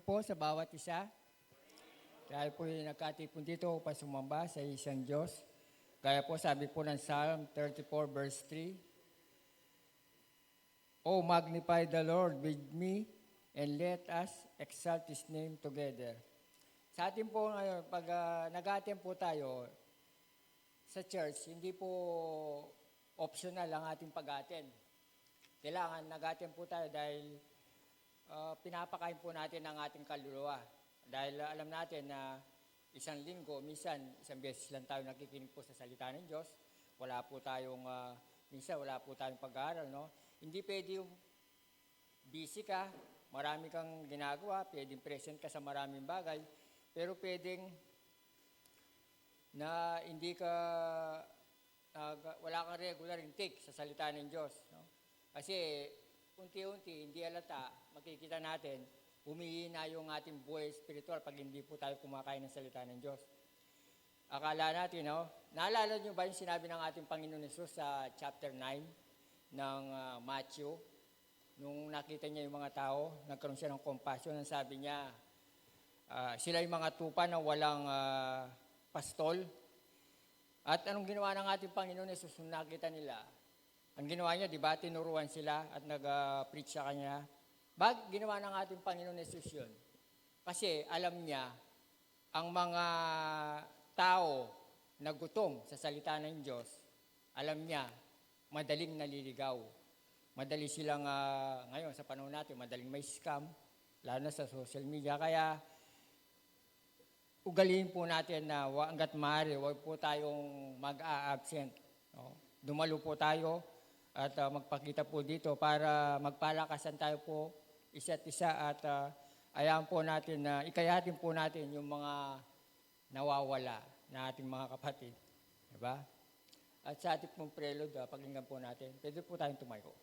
po sa bawat isa. Dahil po yung nagkatipon dito upang sumamba sa isang Diyos. Gaya po sabi po ng Psalm 34 verse 3. Oh, magnify the Lord with me and let us exalt His name together. Sa atin po ngayon, pag nag-attend po tayo sa church, hindi po optional ang ating pag-attend. Kailangan nag-attend po tayo dahil pinapakain po natin ang ating kaluluwa. Dahil alam natin na isang linggo, isang beses lang tayo nakikinig po sa salita ng Diyos. Wala po tayong pag-aaral, no? Hindi pwede yung busy ka, marami kang ginagawa, pwedeng present ka sa maraming bagay, pero pwedeng na hindi ka, wala kang regular intake sa salita ng Diyos, no? Kasi unti-unti, hindi alata, makikita natin, humihina yung ating buhay spiritual pag hindi po tayo kumakain ng salita ng Diyos. Akala natin, no? Naalala niyo ba yung sinabi ng ating Panginoon Jesus sa chapter 9 ng Matthew? Nung nakita niya yung mga tao, nagkaroon siya ng compassion, ang sabi niya, sila yung mga tupa na walang pastol. At anong ginawa ng ating Panginoon Jesus nung nakita nila? Ang ginawa niya, di ba, tinuruan sila at nag-preach sa kanya. Bakit ginawa ng ating Panginoon Jesus yun? Kasi alam niya, ang mga tao na gutom sa salita ng Diyos, alam niya, madaling naliligaw. Madali silang, ngayon sa panahon natin, madaling may scam, lalo na sa social media. Kaya, ugaliin po natin na hanggat maaari, huwag po tayong mag-a-absent. No? Dumalo po tayo at magpakita po dito para magpalakasan tayo po isa't isa at ayahan po natin na ikayatin po natin yung mga nawawala na ating mga kapatid. Diba? At sa ating pong prelude, pakinggan po natin. Pwede po tayong tumayo.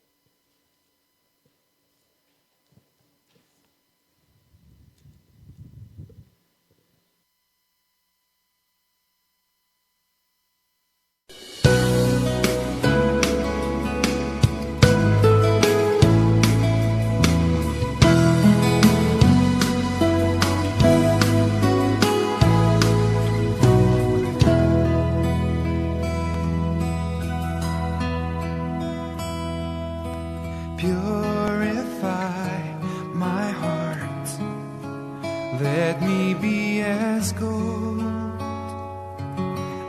Purify my heart, let me be as gold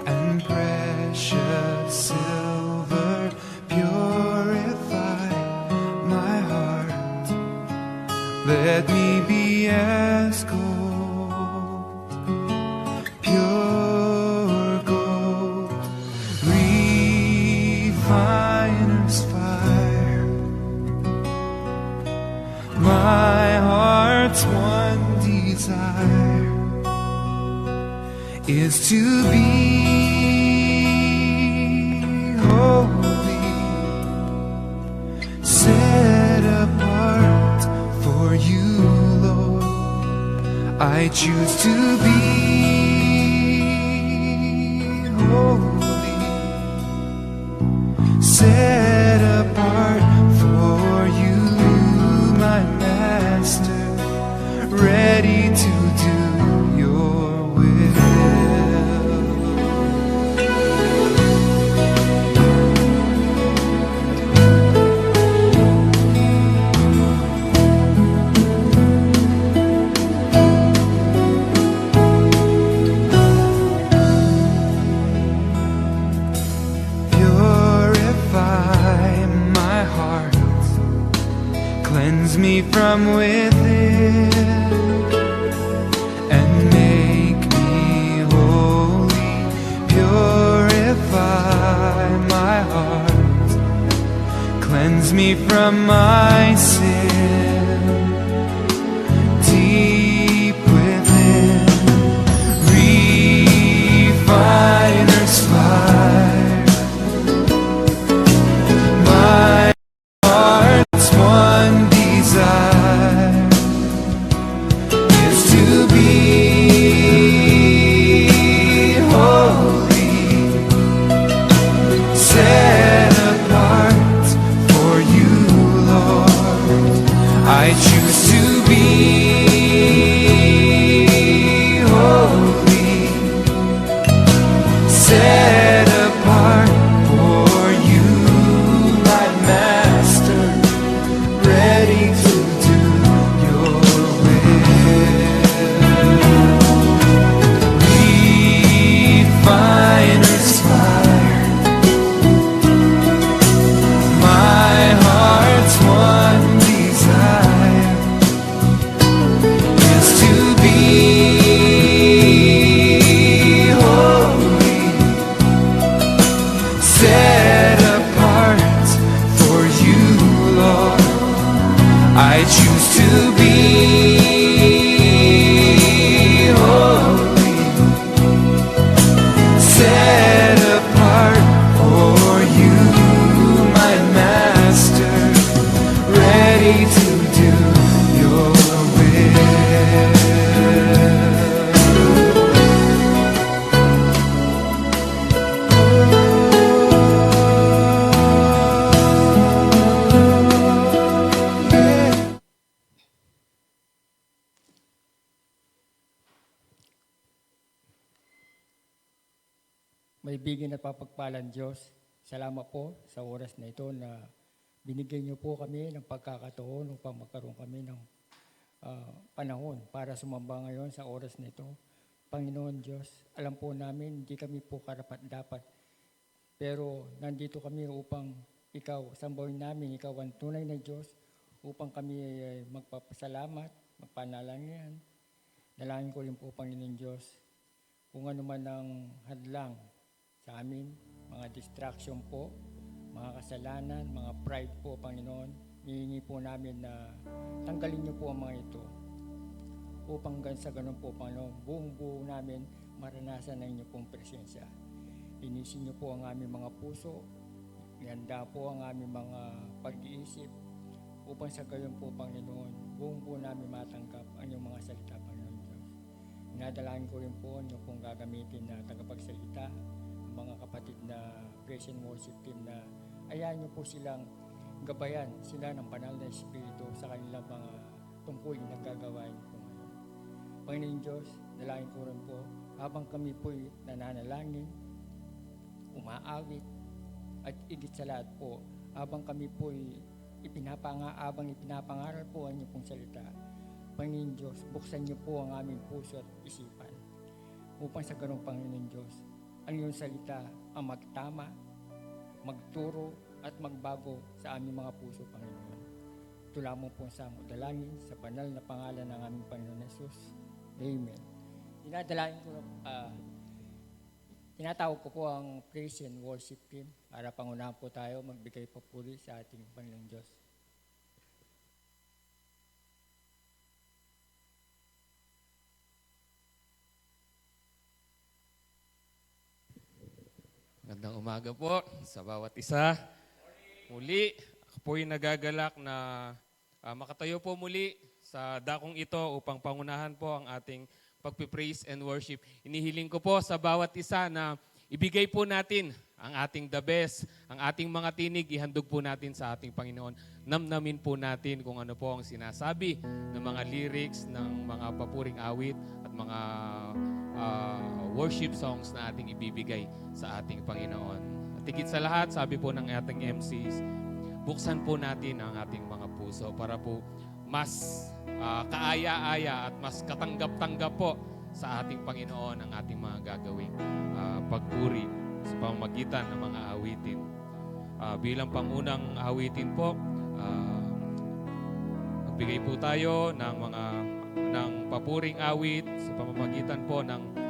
and precious silver. Purify my heart, let me be as gold, pure gold, refiner's fire. My heart's one desire is to be holy, set apart for you, Lord. I choose to be holy, set apart for you, my Master, ready to do your will. Purify my heart, cleanse me from within, and make me holy. Purify my heart, cleanse me from my sin, deep within. Refiner's fire, my heart's one desire is to be holy, set apart for you, Lord. Maibigin at papagpalang Diyos, salamat po sa oras na ito na binigyan niyo po kami ng pagkakataon upang magkaroon kami ng panahon para sumamba ngayon sa oras na ito. Panginoon Diyos, alam po namin hindi kami po karapat-dapat, pero nandito kami upang ikaw, sambahin namin, ikaw ang tunay na Diyos, upang kami ay magpapasalamat, magpanalangin. Dalangin ko rin po, Panginoon Diyos, kung ano man ang hadlang sa amin, mga distraction po, mga kasalanan, mga pride po, Panginoon, hihingi po namin na tanggalin niyo po ang mga ito upang sa ganun po, Panginoon, buong-buo namin maranasan ang inyong pong presensya. Linisin niyo po ang aming mga puso, ihanda po ang aming mga pag-iisip upang sa gayon po, Panginoon, buong-buo namin matanggap ang inyong mga salita, Panginoon Diyos. Inadalain ko rin po niyo pong gagamitin na tagapagsalita, mga kapatid na praise and worship team na ayahan niyo po silang gabayan sila ng banal na Espiritu sa kanilang mga tungkulin na gagawain po ngayon. Panginoon Diyos, dalangin ko rin po habang kami po'y nananalangin, umaawit, at igit sa lahat po, habang kami po'y ipinapangaral po ang inyong pong salita. Panginoon Diyos, buksan niyo po ang aming puso at isipan upang sa ganong Panginoon Diyos, ang iyong salita ang magtama, magturo at magbago sa aming mga puso, Panginoon. Ito lamang po sa dalangin sa banal na pangalan ng aming Panginoon Jesus. Amen. Tinatawag ko po ang praise and worship team para pangunahan po tayo magbigay papuri sa ating Panginoon Diyos. Magandang umaga po sa bawat isa. Muli, ako po'y nagagalak na makatayo po muli sa dakong ito upang pangunahan po ang ating pagpipraise and worship. Inihiling ko po sa bawat isa na ibigay po natin ang ating the best, ang ating mga tinig, ihandog po natin sa ating Panginoon. Namnamin po natin kung ano po ang sinasabi ng mga lyrics, ng mga papuring awit at mga worship songs na ating ibibigay sa ating Panginoon. At higit sa lahat, sabi po ng ating MCs, buksan po natin ang ating mga puso para po mas kaaya-aya at mas katanggap-tanggap po sa ating Panginoon ang ating mga gagawing pagpuri sa pamamagitan ng mga awitin. Bilang pangunang awitin po, magbigay po tayo ng papuring awit sa pamamagitan po ng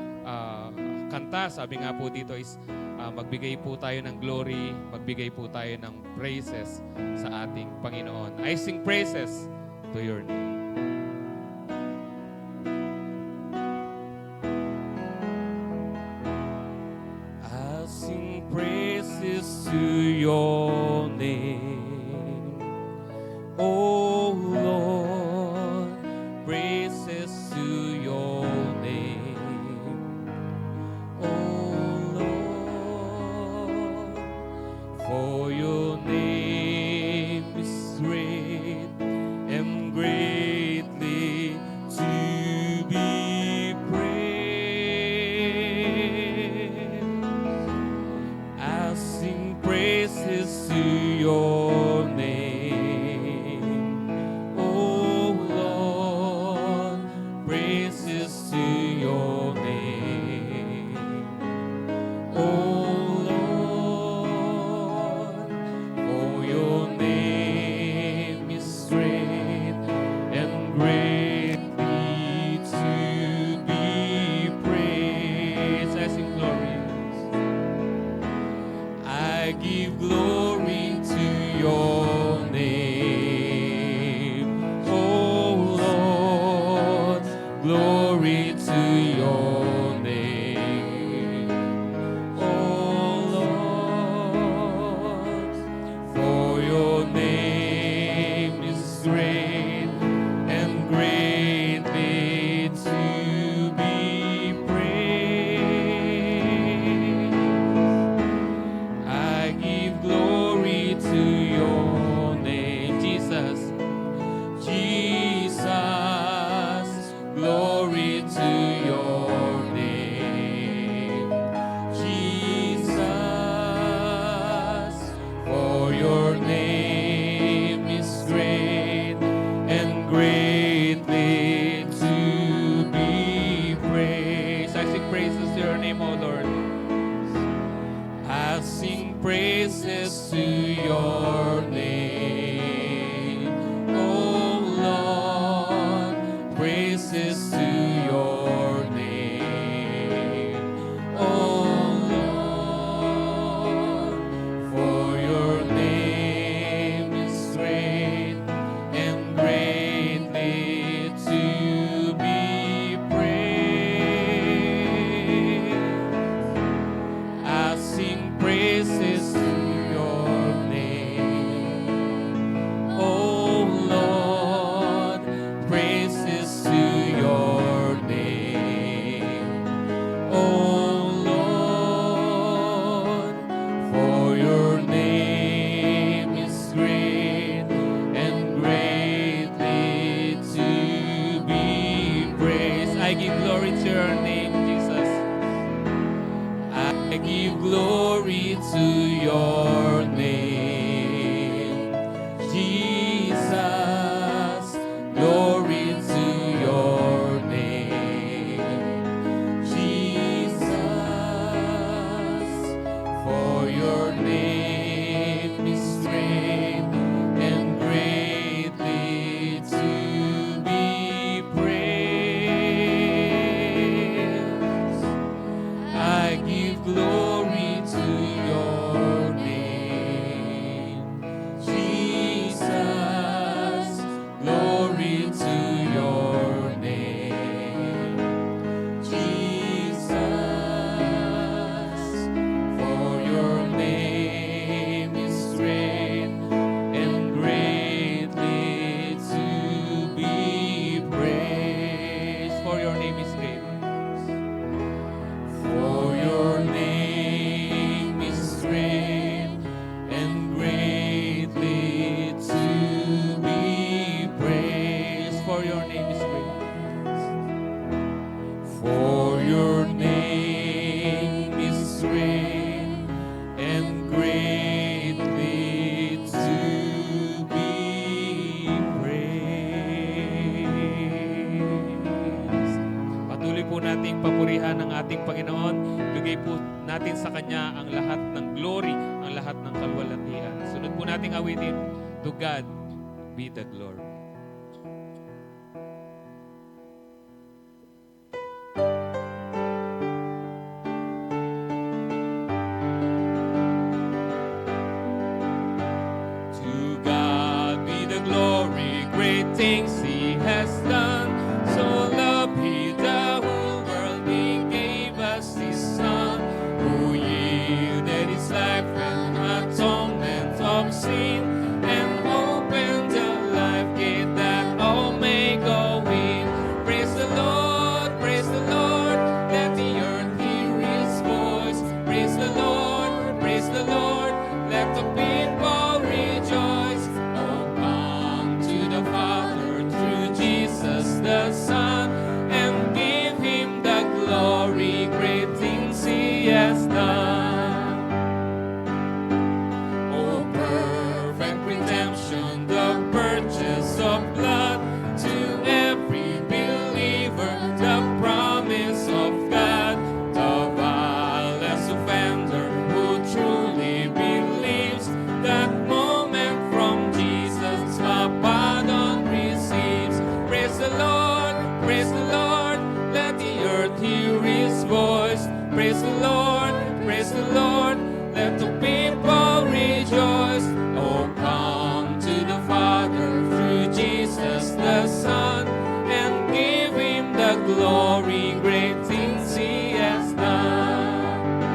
kanta. Sabi nga po dito is magbigay po tayo ng glory, magbigay po tayo ng praises sa ating Panginoon. I sing praises to your name. I sing praises to your name, oh Lord, praises to your name, oh Lord, for your name is great and greatly to be praised. I sing praises to your name, oh Lord, praises to your name, oh Lord, for your name is great and greatly to be praised. I sing glorious. I give glory to your name. Oh Lord, praises to your name. Oh Lord, for your name is great and greatly to be praised. I sing praises to your name. Oh Lord, praises to your name. Oh Lord, for your name is great and greatly to be praised. I give glory to your name, Jesus. I give glory to your name, Jesus. Glory to your name, Jesus. For your name is great and greatly to be praised. I give glory to your name, Jesus. Glory to your name, Jesus. For your name is great and greatly to be praised. For your name is great. For your name is great and greatly to be praised. For your name is great. For your name is great and greatly to be praised. Patuloy po nating papurihan ang ating Panginoon. Bigay po natin sa Kanya ang lahat ng glory, ang lahat ng kalwalhatian. Sunod po nating awitin, To God be the glory. To God be the glory, great things He has done. So loved He the whole world, He gave us His Son, who yielded His life and atonement of sin, and opened the life gate that all may go in. Praise the Lord, let the earth hear His voice. Praise the Lord, let the people rejoice. Oh, come to the Father through Jesus the Son, and give Him the glory, great things He has done. Oh, perfect redemption, the purchase of blood, to every believer, the promise of God, the vilest offender who truly believes, that moment from Jesus a pardon receives. Praise the Lord, let the earth hear His voice. Praise the Lord, let the people rejoice. Oh, come to the Father through Jesus the Son, and give Him the glory, great things He has done.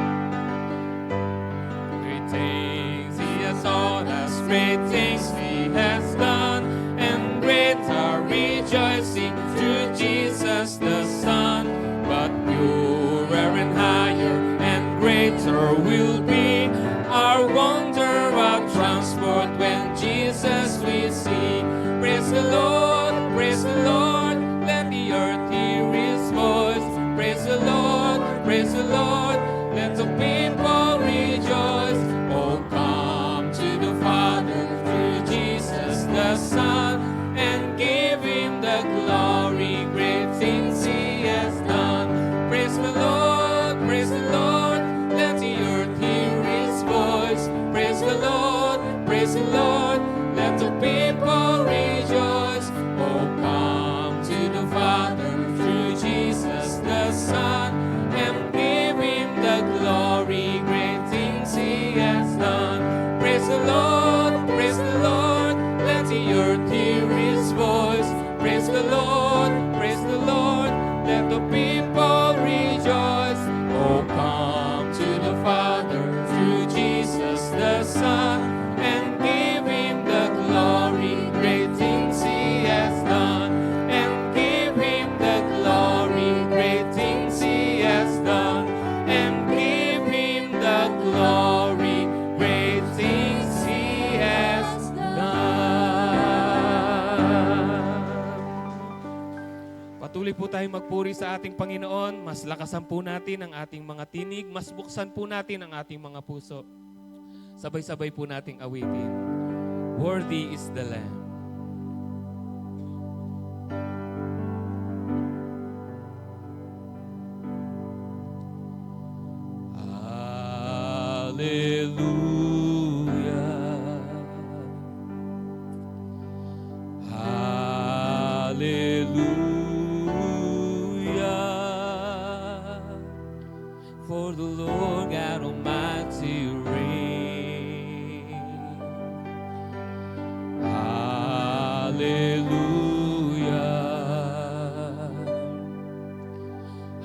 Great things He has taught us, great things He has done, and great are rejoicing through Jesus the Son. But purer and higher and greater will be our wonder, our transport, when Jesus we see. Praise the Lord, let the earth hear His voice. Praise the Lord, let the people rejoice. Oh, come to the Father through Jesus the praise the Lord, let the people rejoice. Oh, come to the Father through Jesus the Son, and give him the glory, great things he has done. Praise the Lord, let the earth hear his voice. Praise the Lord, let the people rejoice. Oh, come to the Father through Jesus the Son, and give him the glory, great things he has done. And give him the glory, great things he has done. And give him the glory, great things he has done. Patuloy po tayong magpuri sa ating Panginoon. Mas lakasan po natin ang ating mga tinig. Mas buksan po natin ang ating mga puso. Sabay-sabay po nating awitin. Worthy is the Lamb. Hallelujah. For the Lord God Almighty reigns. Hallelujah.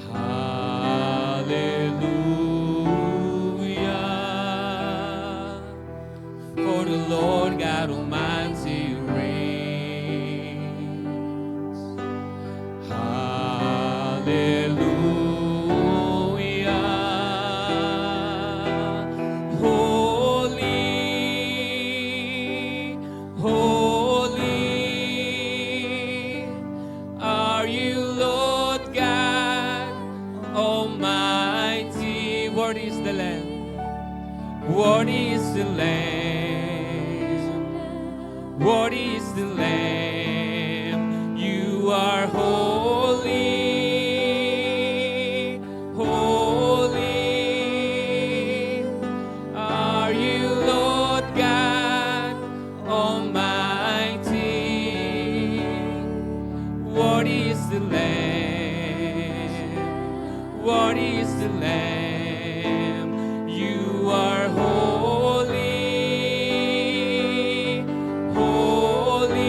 Hallelujah. For the Lord God Almighty reigns. Hallelujah. Holy, holy are you, Lord God Almighty. Worthy is the Lamb. Worthy is the Lamb. Worthy is the Lamb. You are holy, holy are you, Lord God Almighty. Worthy is the Lamb. Worthy is the Lamb. You are holy, holy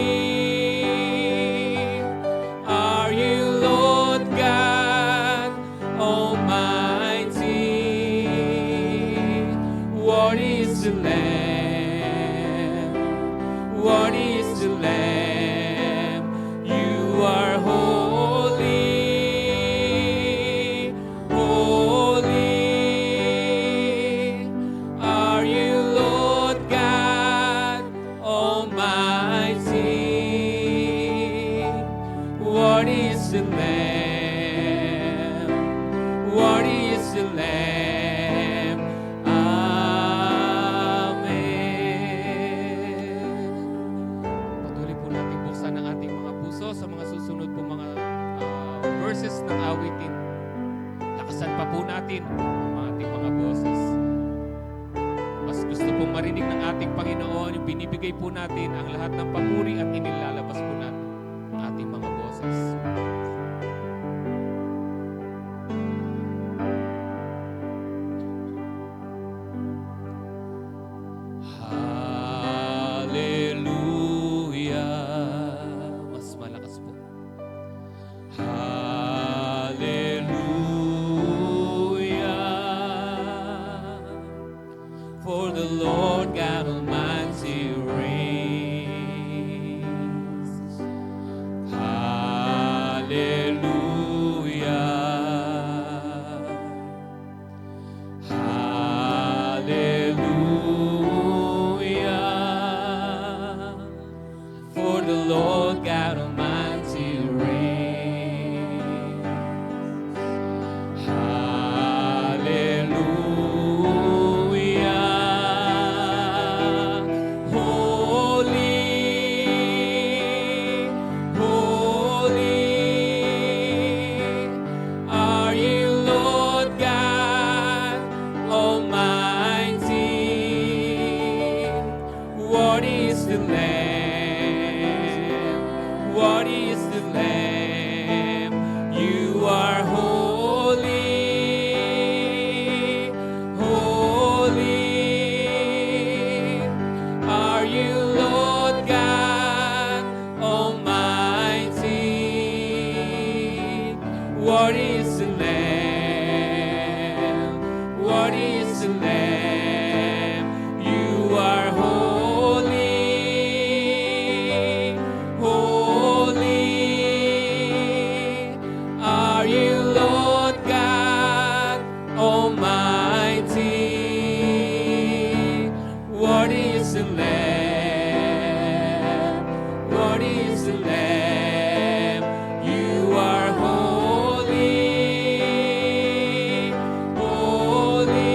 are you, Lord God Almighty. Worthy is the Lamb. Worthy is the Lamb. You are holy, holy are you, Lord God Almighty. Worthy is the Lamb. Worthy is the Lamb. Amen. Patuloy po natin buksan ang ating mga puso sa mga susunod po mga verses ng awitin. Lakasan pa po natin ang ating mga boses. Mas gusto pong marinig ng ating Panginoon yung binibigay po natin ang lahat ng papuri at inilalabas po natin ang ating mga boses. Hallelujah. Mas malakas po. Hallelujah. For the Lord God Almighty reigns. Hallelujah. Hallelujah. What is the Lamb? What is the Lamb? You are holy, holy. Are you Lord God Almighty? What is the Lamb? What is the Lamb? You are holy, holy. Are you Lord God Almighty? What is the Lamb? What is the Lamb? You are holy, holy.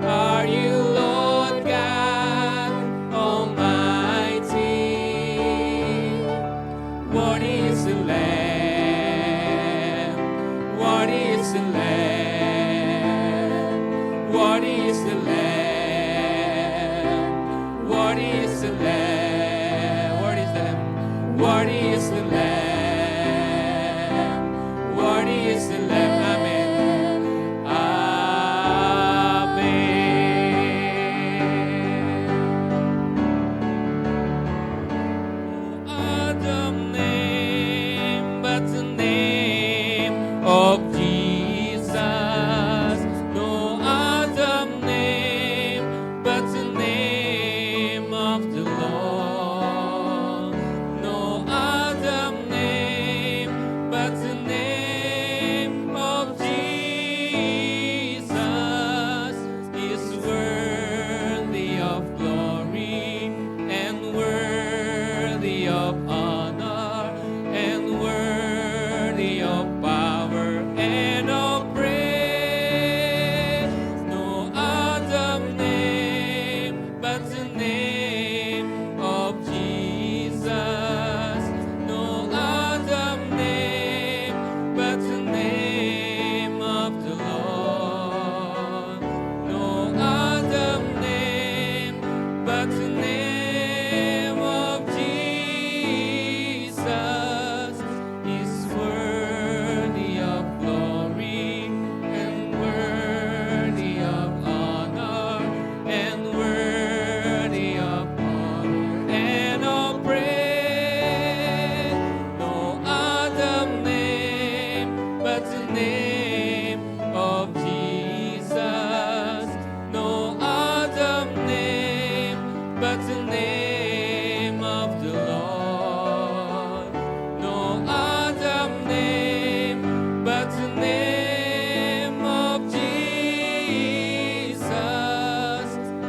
Are you Lord God Almighty? What is the Lamb? What is the Lamb? What is the Lamb? What is the Lamb? What is the Lamb? What is the Lamb? What is the Lamb? Amen. Amen. Other name but the name of Jesus. No other name but the name of the Lord. No other name but the name of Jesus is worthy of glory and worthy of honor and worthy of power and of praise. No other name but the name of Jesus. No other name but the name of the Lord. No other name but the name of Jesus is worthy of glory and worthy of honor and worthy of honor and of praise. No other name but the name of Jesus. No other name but the name of the Lord. No other name but the name of Jesus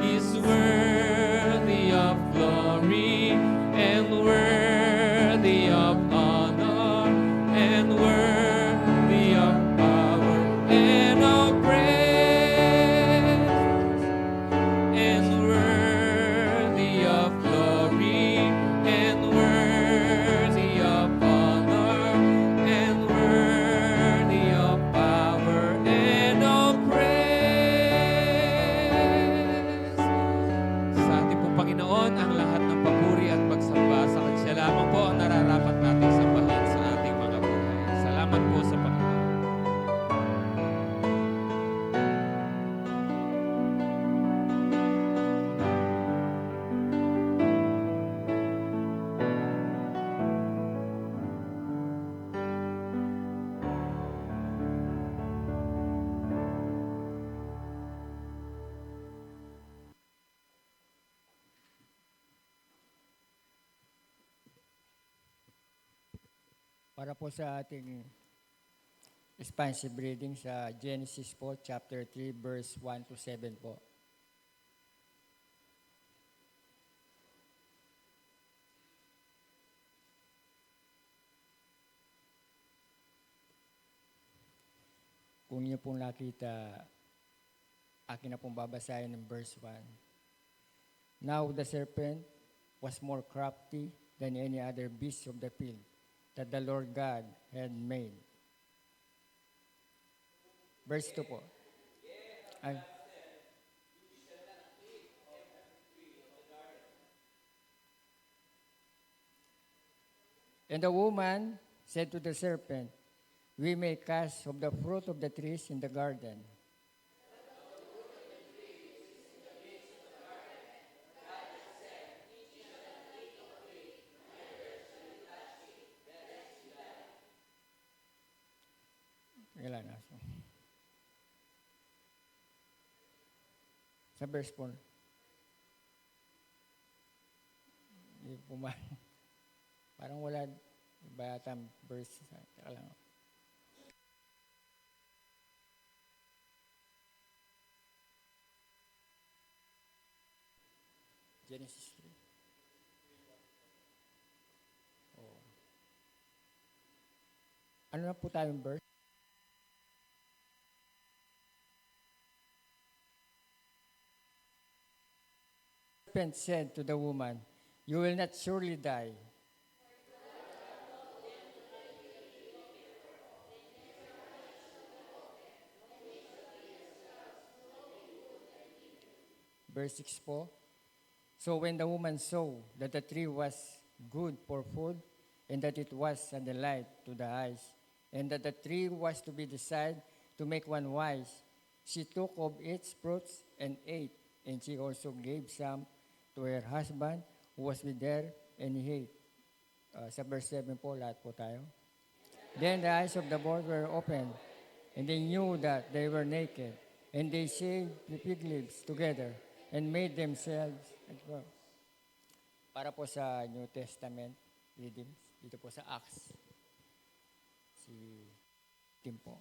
is worthy of glory and worthy of honor and worthy of power and of praise and worthy of glory and worthy of honor and worthy of power and of praise. Sa ating pong Panginoon, ang lahat ng papuri at pagsamba sa Kanya. Siya lamang po ang nararapat nating sambahin sa ating mga buhay. Salamat po sa Panginoon. Para po sa ating expansive reading sa Genesis po, chapter 3, verse 1 to 7 po. Kung niyo pong nakita, akin na pong babasahin ng verse 1. Now the serpent was more crafty than any other beast of the field that the Lord God had made. Verse 2 po. Ay. And the woman said to the serpent, we may cast of the fruit of the trees in the garden. Ilan na? Sa verse 4. Parang wala ba yata ang verse. Teka lang. Genesis 3. Oh. Ano na po tayong verse? The serpent said to the woman, you will not surely die. Verse 6 po. So when the woman saw that the tree was good for food, and that it was a delight to the eyes, and that the tree was to be desired to make one wise, she took of its fruits and ate, and she also gave some to her husband who was with her, and he ate. Sa verse 7 po, lahat po tayo. Then the eyes of the both were opened, and they knew that they were naked, and they shaved the fig leaves together, and made themselves. Para po sa New Testament readings, dito po sa Acts, si Tim po.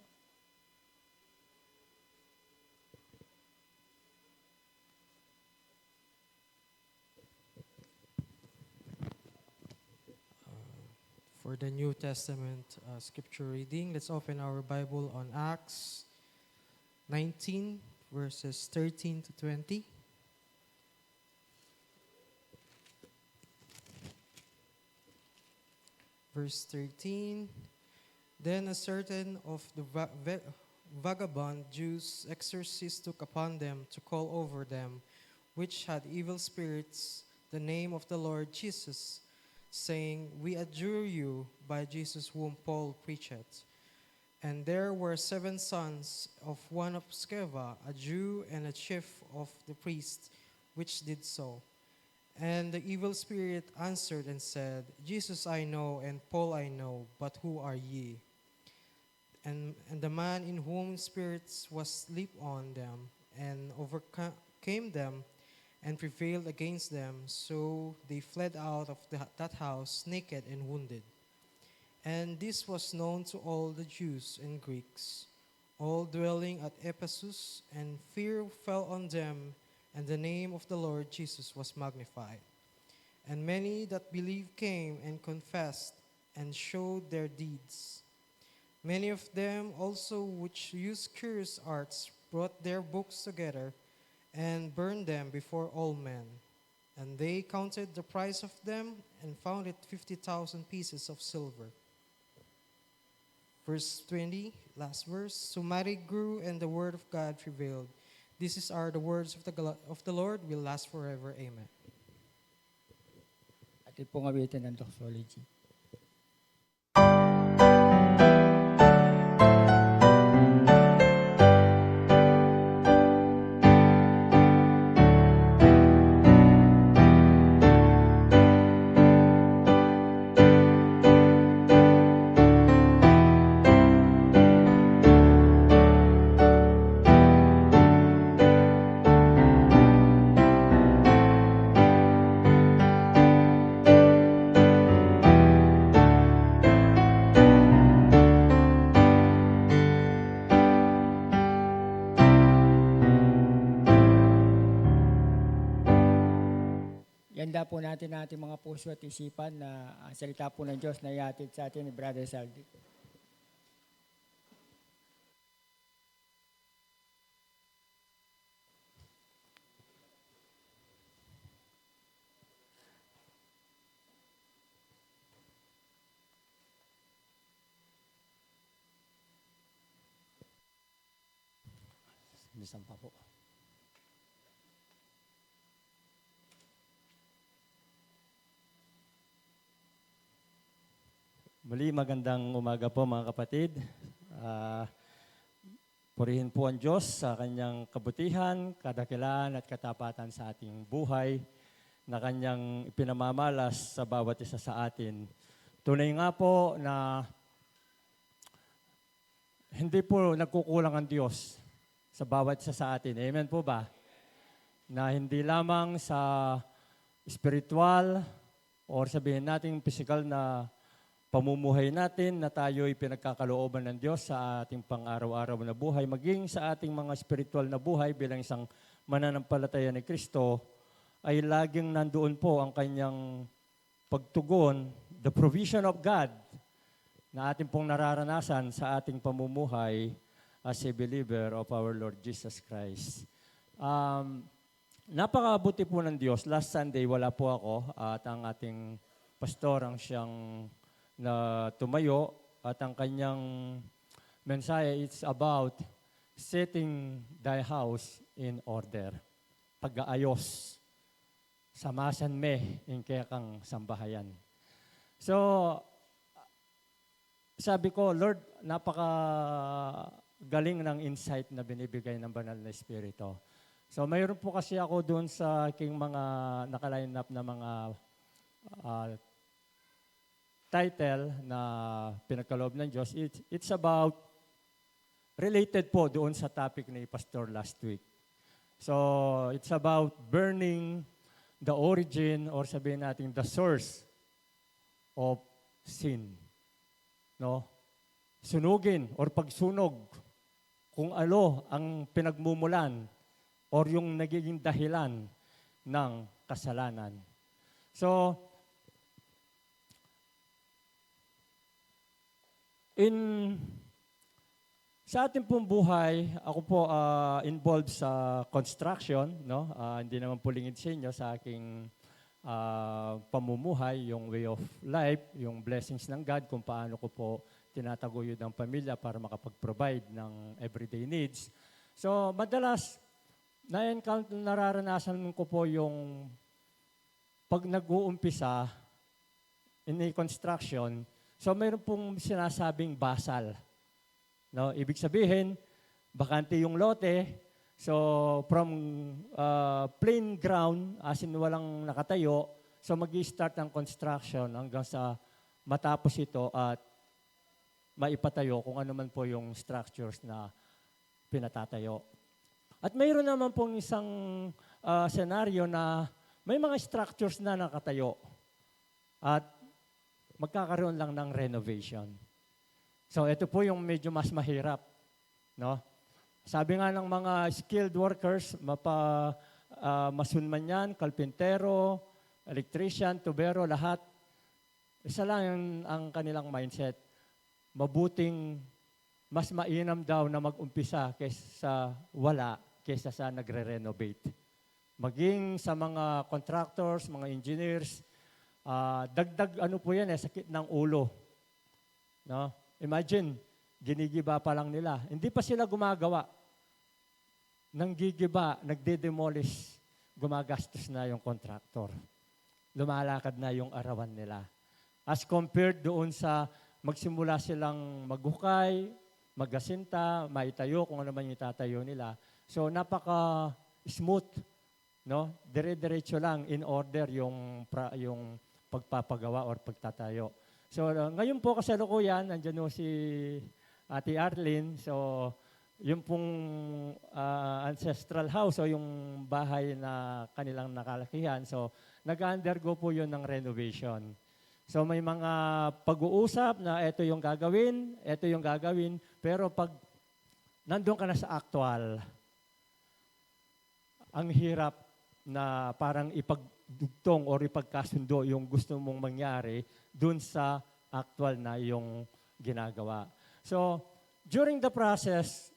For the New Testament scripture reading, let's open our Bible on Acts 19, verses 13 to 20. Verse 13, then a certain of the vagabond Jews exorcists took upon them to call over them, which had evil spirits, the name of the Lord Jesus, saying, we adjure you by Jesus whom Paul preacheth. And there were 7 sons of one of Sceva, a Jew and a chief of the priests, which did so. And the evil spirit answered and said, Jesus I know, and Paul I know, but who are ye? And the man in whom spirits was sleep on them, and overcame them, and prevailed against them. So they fled out of that house naked and wounded. And this was known to all the Jews and Greeks, all dwelling at Ephesus, and fear fell on them, and the name of the Lord Jesus was magnified. And many that believed came and confessed and showed their deeds. Many of them also which used curious arts brought their books together and burned them before all men. And they counted the price of them and found it 50,000 pieces of silver. Verse 20, last verse. So mighty grew and the word of God prevailed. These are the words of the Lord, will last forever. Amen. Atin pong awitin ng doxology. Ihanda po natin ating mga puso at isipan na ang salita po ng Diyos na ihatid sa atin ni Brother Saldi. Bisan pa po. Muli, magandang umaga po mga kapatid. Purihin po ang Diyos sa kanyang kabutihan, kadakilaan at katapatan sa ating buhay na kanyang ipinamamalas sa bawat isa sa atin. Tunay nga po na hindi po nagkukulang ang Diyos sa bawat isa sa atin. Amen po ba? Na hindi lamang sa spiritual or sabihin natin physical na pamumuhay natin na tayo'y pinagkakalooban ng Diyos sa ating pang-araw-araw na buhay, maging sa ating mga spiritual na buhay bilang isang mananampalataya ni Kristo, ay laging nandoon po ang kanyang pagtugon, the provision of God na ating pong nararanasan sa ating pamumuhay as a believer of our Lord Jesus Christ. Napakabuti po ng Diyos. Last Sunday, wala po ako at ang ating pastor ang siyang na tumayo at ang kanyang mensahe it's about setting thy house in order. Pag-aayos. Samasan me in kaya kang sambahayan. So, sabi ko, Lord, napaka galing ng insight na binibigay ng Banal na Espiritu. So, mayroon po kasi ako doon sa aking mga nakaline up na mga title na pinagkaloob ng Diyos. It's about, related po doon sa topic ni Pastor last week. So, it's about burning the origin or sabihin natin the source of sin. No? Sunugin or pagsunog kung ano ang pinagmumulan or yung nagiging dahilan ng kasalanan. So, sa ating pong buhay, ako po involved sa construction, no? Hindi naman po lingid sa inyo sa aking pamumuhay, yung way of life, yung blessings ng God, kung paano ko po tinataguyod ang pamilya para makapag-provide ng everyday needs. So, madalas, nararanasan ko po yung pag nag-uumpisa in a construction, so mayroon pong sinasabing basal. No, ibig sabihin, bakante yung lote. So from plain ground, as in walang nakatayo, so mag-i-start ang construction hanggang sa matapos ito at maipatayo kung ano man po yung structures na pinatatayo. At mayroon naman pong isang senaryo na may mga structures na nakatayo at magkakaroon lang ng renovation. So ito po yung medyo mas mahirap, no? Sabi nga ng mga skilled workers, masunman yan, kalpintero, electrician, tubero, lahat. Isa lang ang kanilang mindset. Mabuting, mas mainam daw na mag-umpisa kaysa wala, kaysa sa nagre-renovate. Maging sa mga contractors, mga engineers, dagdag ano po yan sakit ng ulo. No? Imagine, ginigiba pa lang nila. Hindi pa sila gumagawa. Nang gigiba, nagde-demolish, gumagastos na yung contractor. Lumalakad na yung arawan nila. As compared doon sa magsimula silang maghukay, magasinta, maitayo, kung ano man yung itatayo nila. So napaka-smooth, no? Dire-diretso lang in order yung pagpapagawa or pagtatayo. So ngayon po kasalukuyan, nandiyan po si Ate Arlene. So yung pong ancestral house o yung bahay na kanilang nakalakihan. So nag-undergo po yun ng renovation. So may mga pag-uusap na ito yung gagawin, pero pag nandun ka na sa actual, ang hirap na parang ipagdugtong o ipagkasundo yung gusto mong mangyari dun sa actual na yung ginagawa. So, during the process,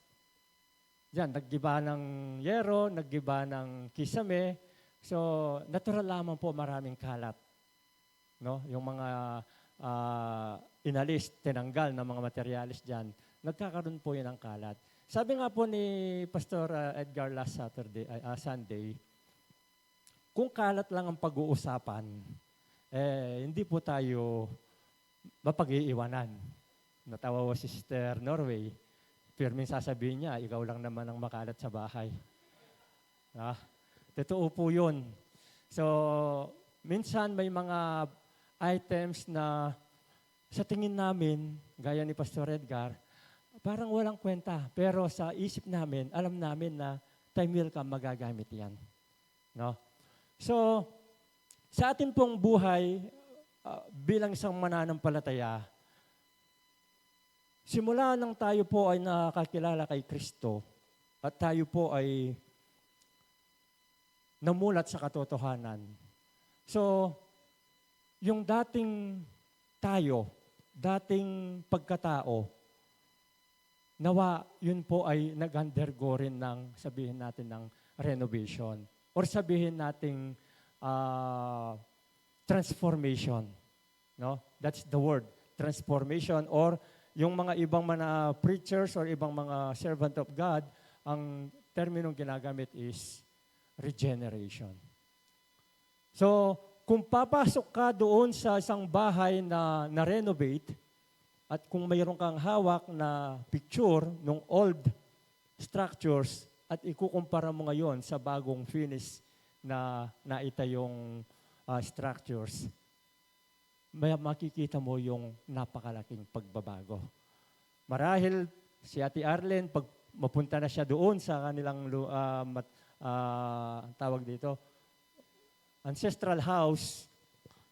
yan, naggiba ng yero, naggiba ng kisame. So, natural lamang po maraming kalat. No? Yung mga inalis, tinanggal ng mga materialis dyan, nagkakaroon po yun ng kalat. Sabi nga po ni Pastor Edgar last Sunday, kung kalat lang ang pag-uusapan, hindi po tayo mapag-iiwanan. Natawa ko si Sister Norway. Pirming sasabihin niya, ikaw lang naman ang makalat sa bahay. Totoo po yun. So, minsan may mga items na sa tingin namin, gaya ni Pastor Edgar, parang walang kwenta. Pero sa isip namin, alam namin na time will come, magagamit yan. No? So, sa atin pong buhay, bilang isang mananampalataya, simula nang tayo po ay nakakilala kay Kristo at tayo po ay namulat sa katotohanan. So, yung dating tayo, dating pagkatao, nawa yun po ay nag-undergo rin ng, sabihin natin, ng renovation. Or sabihin nating transformation. No? That's the word, transformation. Or yung mga ibang mga preachers or ibang mga servant of God, ang terminong ginagamit is regeneration. So, kung papasok ka doon sa isang bahay na na-renovate, at kung mayroon kang hawak na picture ng old structures, at ikukumpara mo ngayon sa bagong finish na naitayong structures, makikita mo yung napakalaking pagbabago. Marahil si Ate Arlen, pag mapunta na siya doon sa kanilang tawag dito, ancestral house,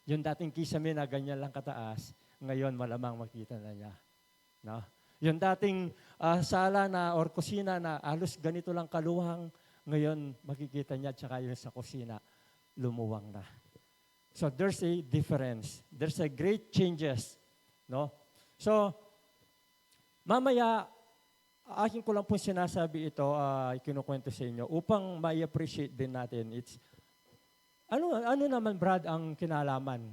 yung dating kisame na ganyan lang kataas, ngayon malamang makita na niya. No? Yung dating sala na or kusina na halos ganito lang kaluwang, ngayon makikita niya, tsaka yun sa kusina, lumuwang na. So there's a difference. There's a great changes. No? So, mamaya, akin ko lang po sinasabi ito, ikinukwento sa inyo, upang ma-appreciate din natin. It's, ano naman, Brad, ang kinalaman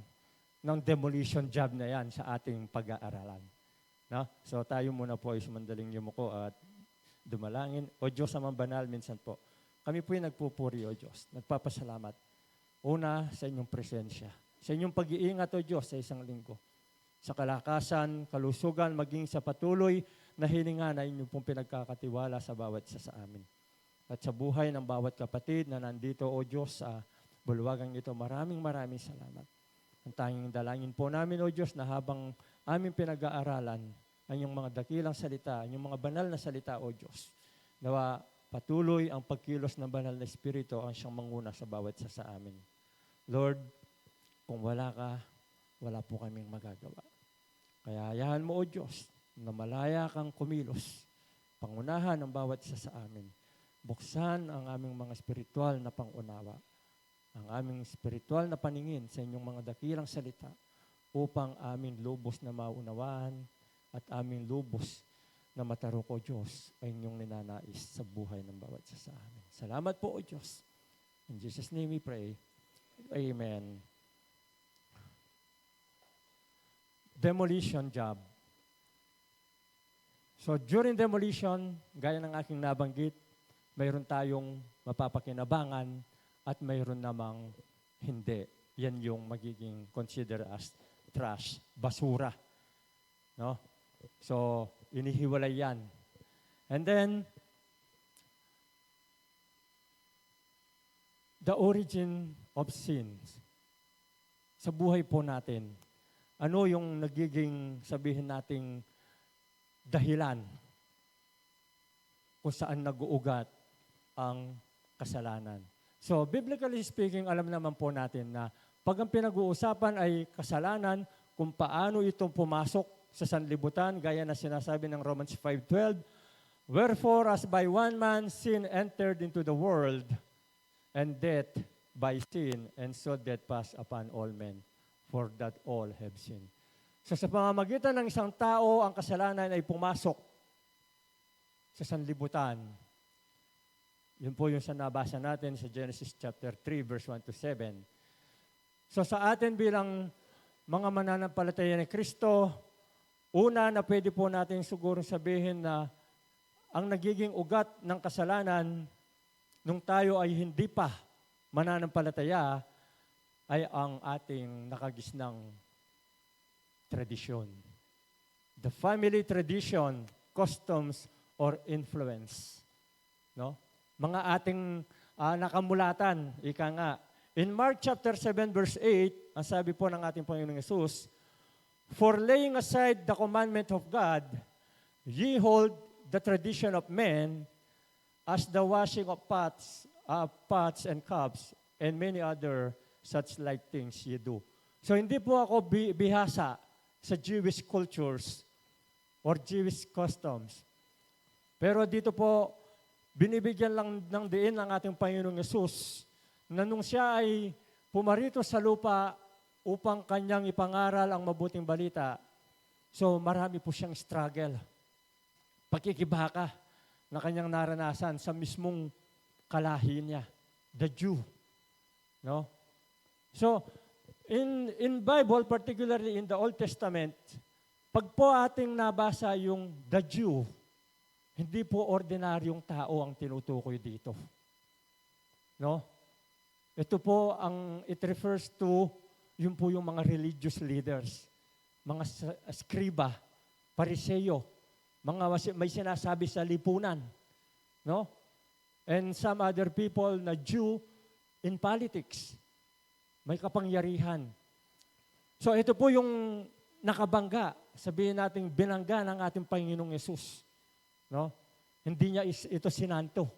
ng demolition job na yan sa ating pag-aaralan? No? So tayo muna po ay sumandaling yumuko at dumalangin. O Diyos amang banal, minsan po, kami po ay nagpupuri, O Diyos. Nagpapasalamat. Una, sa inyong presensya. Sa inyong pag-iingat, O Diyos, sa isang linggo. Sa kalakasan, kalusugan, maging sa patuloy na hininga na inyong pong pinagkakatiwala sa bawat isa sa amin. At sa buhay ng bawat kapatid na nandito, O Diyos, sa bulwagang ito, maraming salamat. Ang tanging dalangin po namin, O Diyos, na habang aming pinag-aaralan ang iyong mga dakilang salita, ang iyong mga banal na salita, O Diyos, nawa patuloy ang pagkilos ng banal na Espiritu ang siyang manguna sa bawat isa sa amin. Lord, kung wala ka, wala po kaming magagawa. Kaya ayahan mo, O Diyos, na malaya kang kumilos, pangunahan ang bawat isa sa amin. Buksan ang aming mga spiritual na pangunawa, ang aming spiritual na paningin sa inyong mga dakilang salita upang aming lubos na maunawaan at aming lubos na matarok, O Diyos, ay inyong ninanais sa buhay ng bawat isa sa amin. Salamat po, O Diyos. In Jesus' name we pray. Amen. Demolition job. So during demolition, gaya ng aking nabanggit, mayroon tayong mapapakinabangan at mayroon namang hindi. Yan yung magiging consider as trash, basura. No? So, inihiwalay yan. And then, the origin of sins. Sa buhay po natin, ano yung nagiging, sabihin nating, dahilan kung saan nag-uugat ang kasalanan. So, biblically speaking, alam naman po natin na pag ang pinag-uusapan ay kasalanan, kung paano itong pumasok sa sanlibutan, gaya na sinasabi ng Romans 5:12, wherefore, as by one man sin entered into the world, and death by sin, and so death passed upon all men, for that all have sinned. So sa pamamagitan ng isang tao, ang kasalanan ay pumasok sa sanlibutan. Yun po yung nabasa natin sa Genesis chapter 3, verse 1 to 7. So sa atin bilang mga mananampalataya ni Kristo, una na pwede po natin siguro sabihin na ang nagiging ugat ng kasalanan nung tayo ay hindi pa mananampalataya ay ang ating nakagisnang tradition. The family tradition, customs, or influence. No? Mga ating nakamulatan, ika nga. In Mark chapter 7 verse 8, ang sabi po ng ating Panginoong Yesus, "For laying aside the commandment of God, ye hold the tradition of men, as the washing of pots and cups, and many other such like things ye do." So hindi po ako bihasa sa Jewish cultures or Jewish customs. Pero dito po, binibigyan lang ng diin ng ating Panginoong Yesus na nung siya ay pumarito sa lupa upang kanyang ipangaral ang mabuting balita, so marami po siyang struggle, pakikibaka na kanyang naranasan sa mismong kalahi niya, the Jew. No? So, in Bible, particularly in the Old Testament, pag po ating nabasa yung the Jew, hindi po ordinaryong tao ang tinutukoy dito. No? Ito po it refers to yung po yung mga religious leaders, mga skriba, pariseyo, mga may sinasabi sa lipunan, no? And some other people na Jew in politics. May kapangyarihan. So ito po yung nakabangga, sabihin natin binangga ng ating Panginoong Yesus. No? Hindi niya ito sinanto.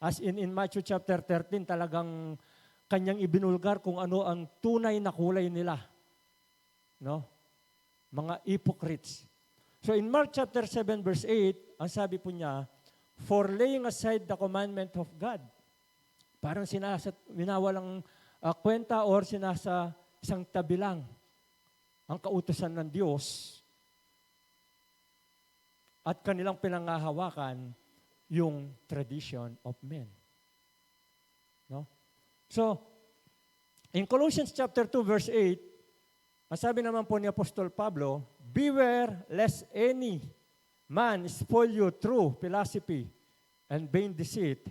As in Matthew chapter 13, talagang kanyang ibinulgar kung ano ang tunay na kulay nila. No? Mga hypocrites. So in Mark chapter 7 verse 8, ang sabi po niya, "For laying aside the commandment of God." Parang winawalang kwenta or isang tabi lang ang kautusan ng Diyos at kanilang pinangahawakan yung tradition of men. No? So, in Colossians chapter 2 verse 8, ang sabi naman po ni Apostol Pablo, "Beware lest any man spoil you through philosophy and vain deceit,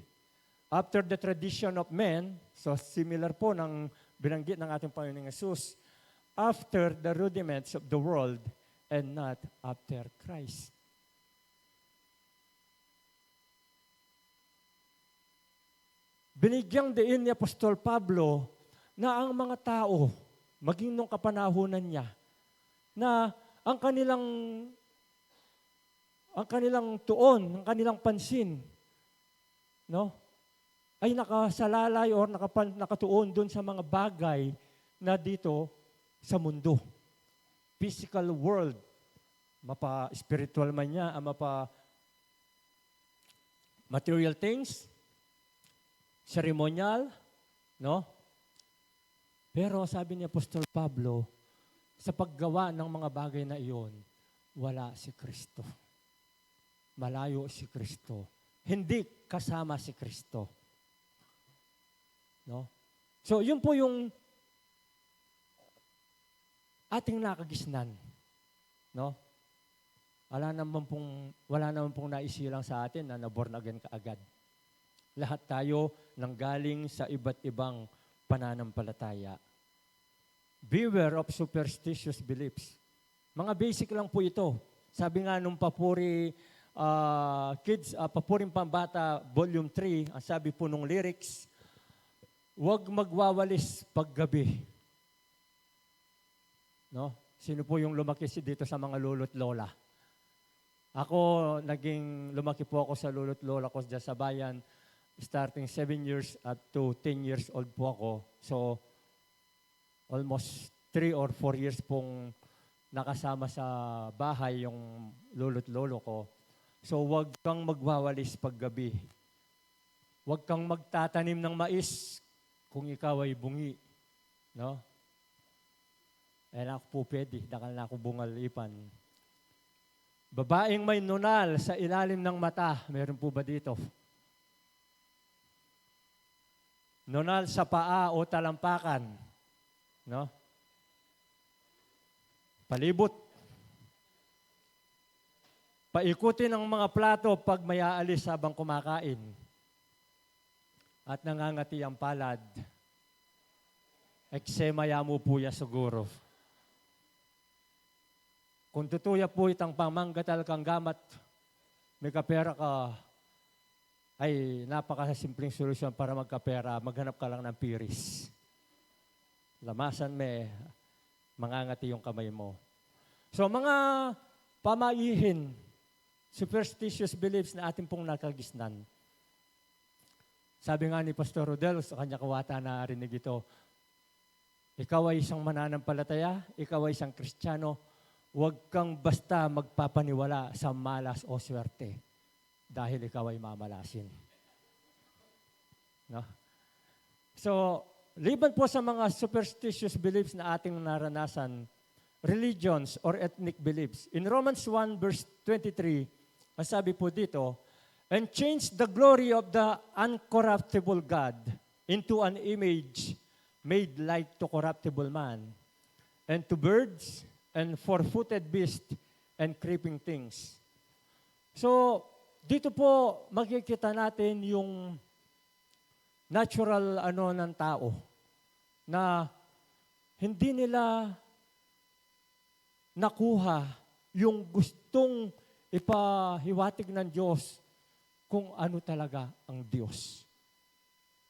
after the tradition of men," so similar po ng binanggit ng ating Panginoong Yesus, "after the rudiments of the world and not after Christ." Binigyang diin ni Apostol Pablo na ang mga tao, maging nung kapanahunan niya, na ang kanilang tuon, ang kanilang pansin, no, ay nakasalalay or nakatuon dun sa mga bagay na dito sa mundo. Physical world, mapa-spiritual man niya, mapa-material things, ceremonial, no? Pero sabi ni Apostol Pablo, sa paggawa ng mga bagay na iyon, wala si Kristo. Malayo si Kristo. Hindi kasama si Kristo. No? So, yun po yung ating nakagisnan. No? Wala naman pong naisilang sa atin na born again kaagad. Lahat tayo nanggaling sa iba't ibang pananampalataya. Beware of superstitious beliefs. Mga basic lang po ito. Sabi nga nung Papuring Pambata, Volume 3, ang sabi po nung lyrics, "Huwag magwawalis paggabi." No? Sino po yung lumaki dito sa mga lolo't lola? Ako, lumaki po ako sa lolo't lola ko dyan sa bayan, starting 7 years up to 10 years old po ako. So, almost 3 or 4 years pong nakasama sa bahay yung lolo't lolo ko. So, huwag kang magwawalis paggabi. Huwag kang magtatanim ng mais kung ikaw ay bungi. No? Ako po pwede, dakal na ako bungalipan. Babaeng may nunal sa ilalim ng mata, meron po ba dito? Nunal sa paa o talampakan. No? Palibot. Paikutin ang mga plato pag may aalis habang kumakain. At nangangati ang palad. Eksema mo po ya siguro. Kung tutuya po itang pamanggatal kang gamat, may kapera ka, ay napakasimpleng solusyon para magkapera, maghanap ka lang ng piris. Lamasan may, mangangati yung kamay mo. So mga pamaihin, superstitious beliefs na ating pong nakagisnan. Sabi nga ni Pastor Rodel sa kanya kawata na rinig ito, ikaw ay isang mananampalataya, ikaw ay isang Kristiyano, huwag kang basta magpapaniwala sa malas o swerte dahil ikaw ay mamalasin. No? So, liban po sa mga superstitious beliefs na ating naranasan, religions or ethnic beliefs. In Romans 1 verse 23, ang sabi po dito, and change the glory of the uncorruptible God into an image made like to corruptible man, and to birds, and four-footed beasts, and creeping things. So, dito po makikita natin yung natural ng tao na hindi nila nakuha yung gustong ipahiwatig ng Diyos kung ano talaga ang Diyos.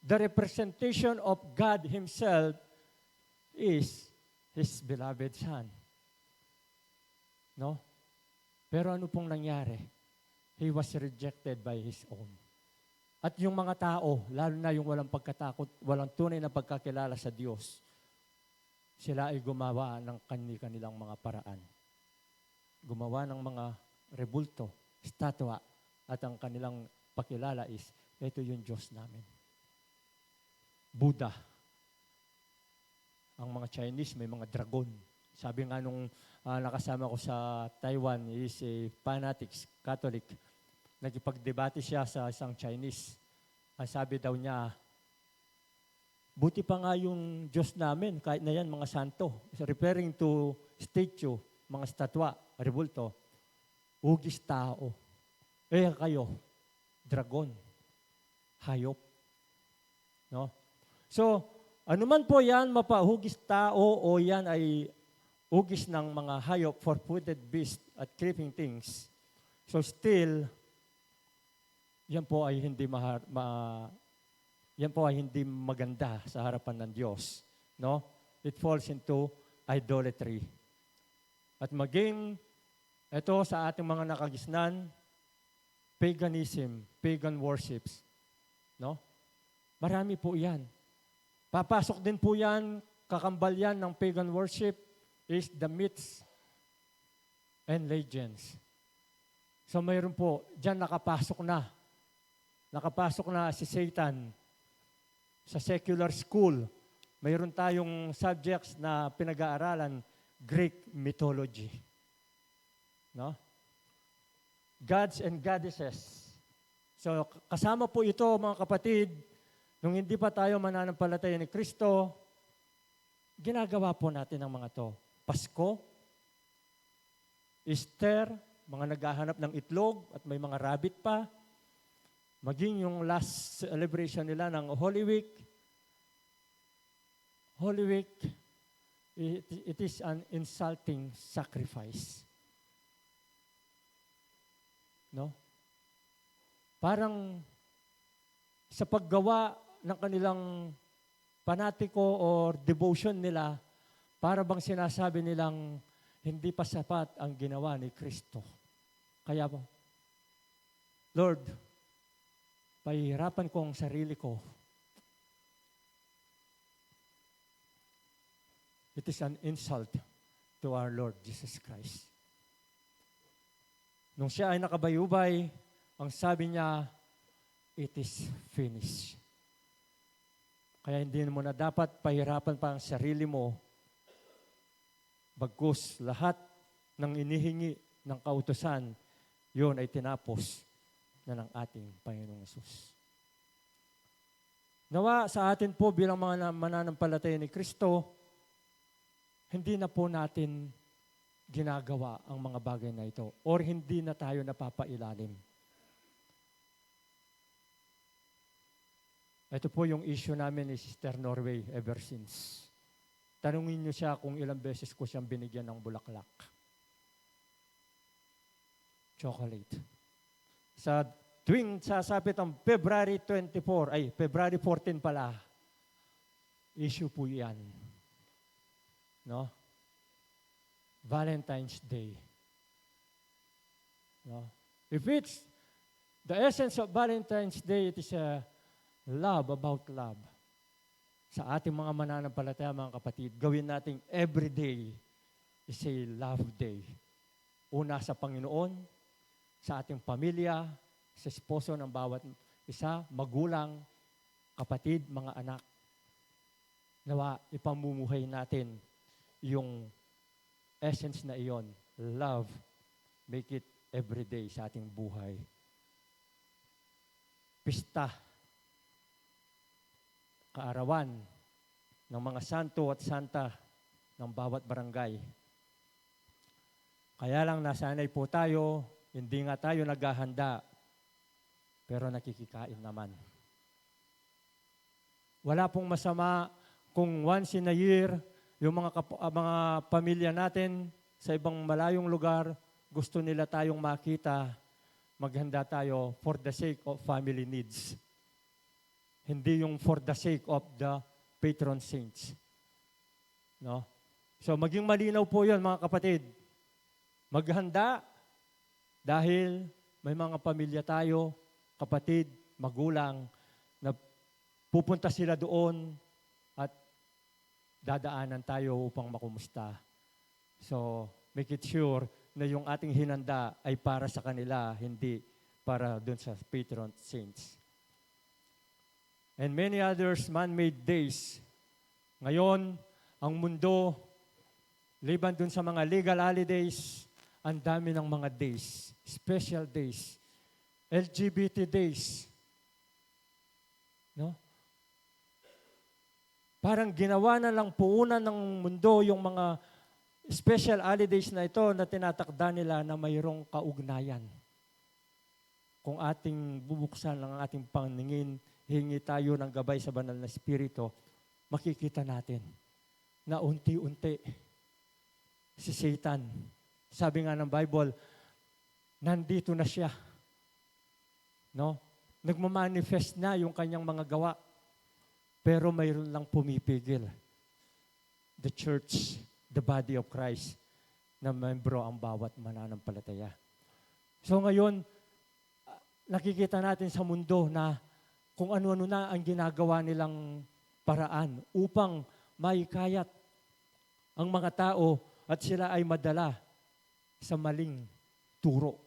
The representation of God Himself is His beloved Son. No? Pero ano pong nangyari? He was rejected by His own. At yung mga tao, lalo na yung walang pagkatakot, walang tunay na pagkakilala sa Diyos, sila ay gumawa ng kanilang mga paraan. Gumawa ng mga rebulto, estatwa, at ang kanilang pakilala is, ito yung Diyos namin. Buddha. Ang mga Chinese, may mga dragon. Sabi nga nung nakasama ko sa Taiwan, he is a fanatic, Catholic. Nagipagdebate siya sa isang Chinese. Ang sabi daw niya, buti pa nga yung Diyos namin, kahit na yan mga santo. Referring to statue, mga statwa, rebulto, hugis tao. Kayo, dragon, hayop. No? So, anuman po yan, mapahugis tao o yan ay hugis ng mga hayop, four-footed beast at creeping things. So still, yan po ay hindi maganda sa harapan ng Diyos. No? It falls into idolatry. At maging ito sa ating mga nakagisnan, paganism, pagan worships. No? Marami po yan. Papasok din po yan, kakambal yan ng pagan worship is the myths and legends. So mayroon po, dyan nakapasok na si Satan sa secular school. Mayroon tayong subjects na pinag-aaralan, Greek mythology. No? Gods and goddesses. So kasama po ito mga kapatid, nung hindi pa tayo mananampalataya ni Kristo, ginagawa po natin ang mga to. Pasko, Easter, mga naghahanap ng itlog at may mga rabbit pa, maging yung last celebration nila ng Holy Week. Holy Week, it is an insulting sacrifice. No? Parang sa paggawa ng kanilang panatiko or devotion nila, para bang sinasabi nilang hindi pa sapat ang ginawa ni Kristo. Kaya po, Lord, pahihirapan ko ang sarili ko. It is an insult to our Lord Jesus Christ. Nung siya ay nakabayubay, ang sabi niya, it is finished. Kaya hindi mo na dapat pahirapan pa ang sarili mo. Bagkus lahat ng inihingi ng kautusan, yun ay tinapos na ng ating Panginoong Hesus. Nawa sa atin po bilang mga mananampalataya ni Kristo, hindi na po natin ginagawa ang mga bagay na ito or hindi na tayo napapailalim. Ito po yung issue namin ni Sister Norway ever since. Tanungin niyo siya kung ilang beses ko siyang binigyan ng bulaklak. chocolate. Sa tuwing sasapit ang February 14 pala, issue po yan. No? Valentine's Day. No? If it's the essence of Valentine's Day, it is a love about love. Sa ating mga mananampalataya, mga kapatid, gawin nating every day is a love day. Una sa Panginoon, sa ating pamilya, sa esposo ng bawat isa, magulang, kapatid, mga anak. Nawa, ipamumuhay natin yung essence na iyon. Love, make it every day sa ating buhay. Pista, kaarawan ng mga santo at santa ng bawat barangay. Kaya lang nasanay po tayo, hindi nga tayo naghahanda, pero nakikikain naman. Wala pong masama kung once in a year, yung mga pamilya natin sa ibang malayong lugar, gusto nila tayong makita, maghanda tayo for the sake of family needs. Hindi yung for the sake of the patron saints. No? So maging malinaw po yun, mga kapatid. Maghanda dahil may mga pamilya tayo, kapatid, magulang, na pupunta sila doon at dadaanan tayo upang makumusta. So, make it sure na yung ating hinanda ay para sa kanila, hindi para doon sa patron saints. And many others man-made days. Ngayon, ang mundo, liban doon sa mga legal holidays, ang dami ng mga days, special days, LGBT days. No? Parang ginawa na lang puunan ng mundo yung mga special holidays na ito na tinatakda nila na mayroong kaugnayan. Kung ating bubuksan ang ating paningin, hingi tayo ng gabay sa banal na Espiritu, makikita natin na unti-unti si Satan, sabi nga ng Bible, nandito na siya. No? Nagmamanifest na yung kanyang mga gawa. Pero mayroon lang pumipigil. The church, the body of Christ, na membro ang bawat mananampalataya. So ngayon, nakikita natin sa mundo na kung ano-ano na ang ginagawa nilang paraan upang maikayat ang mga tao at sila ay madala sa maling turo.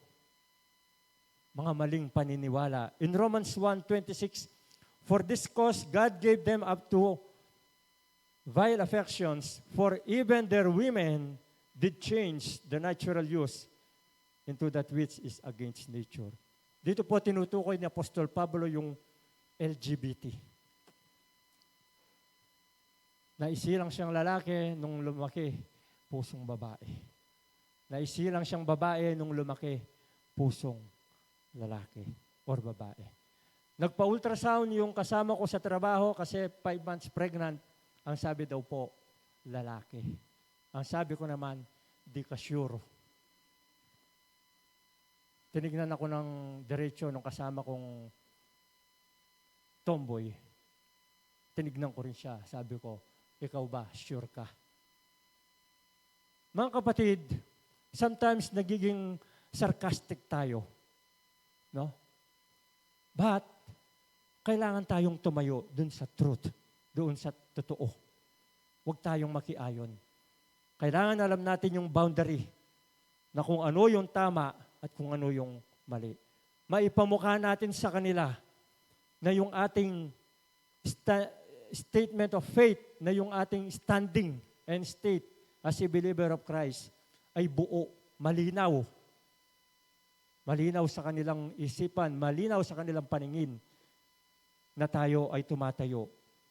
Mga maling paniniwala. In Romans 1:26, for this cause God gave them up to vile affections, for even their women did change the natural use into that which is against nature. Dito po tinutukoy ni Apostol Pablo yung LGBT. Naisilang siyang lalaki nung lumaki, pusong babae. Naisilang siyang babae nung lumaki, pusong lalaki or babae. Nagpa-ultrasound yung kasama ko sa trabaho kasi 5 months pregnant. Ang sabi daw po, lalaki. Ang sabi ko naman, di ka sure. Tinignan ako ng diretsyo nung kasama kong tomboy. Tinignan ko rin siya. Sabi ko, ikaw ba, sure ka? Mga kapatid, sometimes nagiging sarcastic tayo. No? But, kailangan tayong tumayo dun sa truth, doon sa totoo. Huwag tayong makiayon. Kailangan alam natin yung boundary na kung ano yung tama at kung ano yung mali. Maipamukha natin sa kanila na yung ating statement of faith, na yung ating standing and state as a believer of Christ ay buo, malinaw. Malinaw sa kanilang isipan, malinaw sa kanilang paningin na tayo ay tumatayo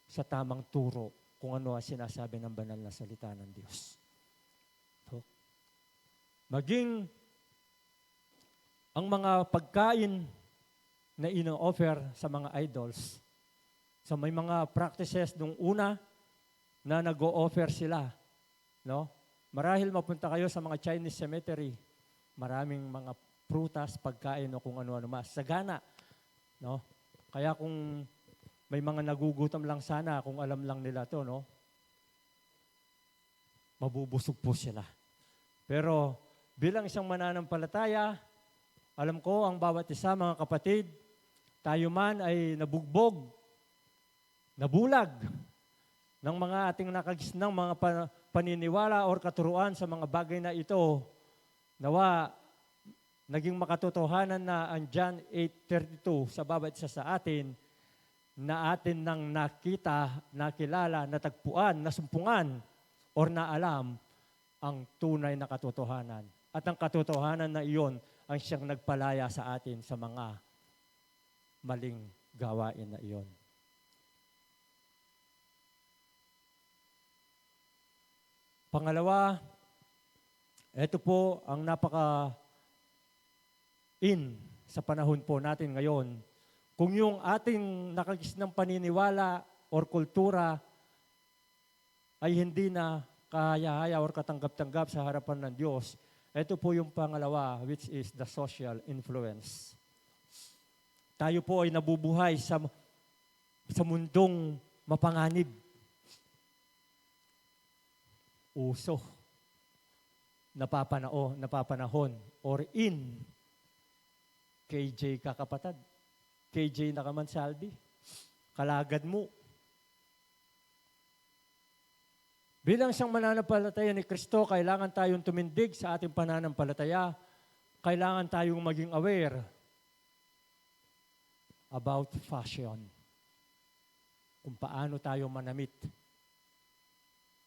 sa tamang turo kung ano ang sinasabi ng banal na salita ng Diyos. So, maging ang mga pagkain na ino-offer sa mga idols, so may mga practices nung una na nag-o-offer sila. No? Marahil mapunta kayo sa mga Chinese cemetery, maraming mga prutas, pagkain o kung ano-ano mas. Sagana. No? Kaya kung may mga nagugutom lang sana, kung alam lang nila to, no? Mabubusog po sila. Pero bilang isang mananampalataya, alam ko ang bawat isa, mga kapatid, tayo man ay nabugbog, nabulag ng mga ating nakagisnang mga paniniwala or katuruan sa mga bagay na ito, nawa naging makatotohanan na ang John 8:32 sa bawat isa sa atin, na atin nang nakita, nakilala, natagpuan, nasumpungan, or naalam ang tunay na katotohanan. At ang katotohanan na iyon ang siyang nagpalaya sa atin sa mga maling gawain na iyon. Pangalawa, ito po ang napaka-in sa panahon po natin ngayon. Kung yung ating nakagisnang paniniwala or kultura ay hindi na kahaya-haya or katanggap-tanggap sa harapan ng Diyos, ito po yung pangalawa, which is the social influence. Tayo po ay nabubuhay sa mundong mapanganib. Uso, napapanahon, or in. KJ kakapatad, KJ nakamansaldi, kalagad mo. Bilang isang mananampalataya ni Kristo, kailangan tayong tumindig sa ating pananampalataya. Kailangan tayong maging aware about fashion. Kung paano tayo manamit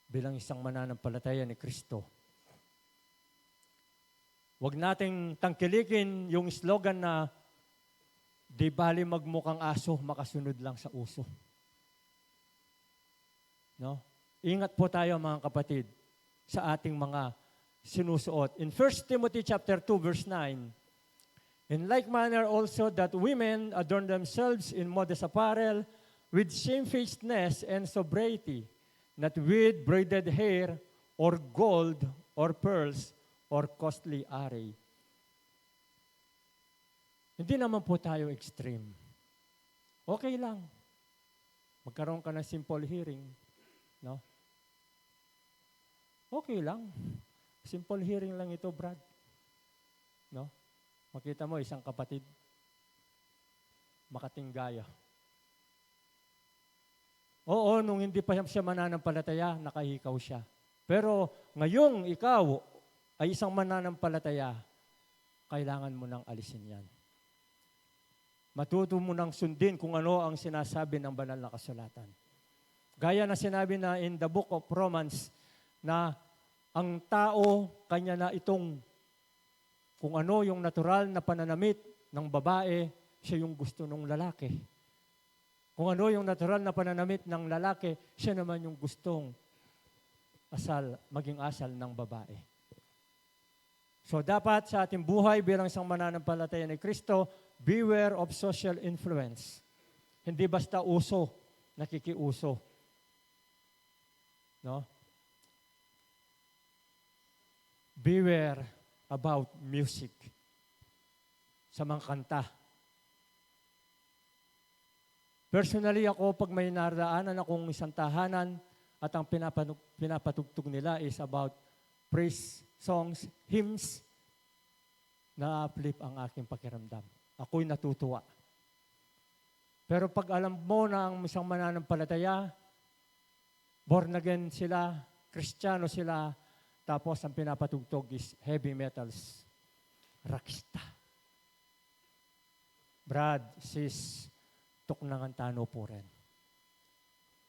bilang isang mananampalataya ni Kristo. Huwag nating tangkilikin yung slogan na di bali magmukhang aso, makasunod lang sa uso. No? Ingat po tayo mga kapatid sa ating mga sinusuot. In 1 Timothy chapter 2 verse 9, in like manner also that women adorn themselves in modest apparel with shamefacedness and sobriety, not with braided hair or gold or pearls or costly array. Hindi naman po tayo extreme. Okay lang. Magkaroon ka ng simple hearing. No? Okay lang. Simple hearing lang ito, Brad. No? Makita mo, isang kapatid, makatinggaya. Oo, nung hindi pa siya mananampalataya, nakahikaw siya. Pero ngayong ikaw ay isang mananampalataya, kailangan mo nang alisin yan. Matuto mo nang sundin kung ano ang sinasabi ng banal na kasulatan. Gaya na sinabi na in the book of Romans, na ang tao, kanya na itong, kung ano yung natural na pananamit ng babae, siya yung gusto ng lalaki. Kung ano yung natural na pananamit ng lalaki, siya naman yung gustong maging asal ng babae. So dapat sa ating buhay bilang isang mananampalataya ni Kristo, beware of social influence. Hindi basta uso, nakikiuso. No? Beware about music. Sa mga kanta. Personally ako, pag may naradaanan akong isang tahanan at ang pinapatugtog nila is about praise songs, hymns, na-uplift ang aking pakiramdam. Ako'y natutuwa. Pero pag alam mo na ang isang mananampalataya, born again sila, Kristiyano sila, tapos ang pinapatugtog is heavy metals, rockista. Brad, sis, tuknangan tano po rin.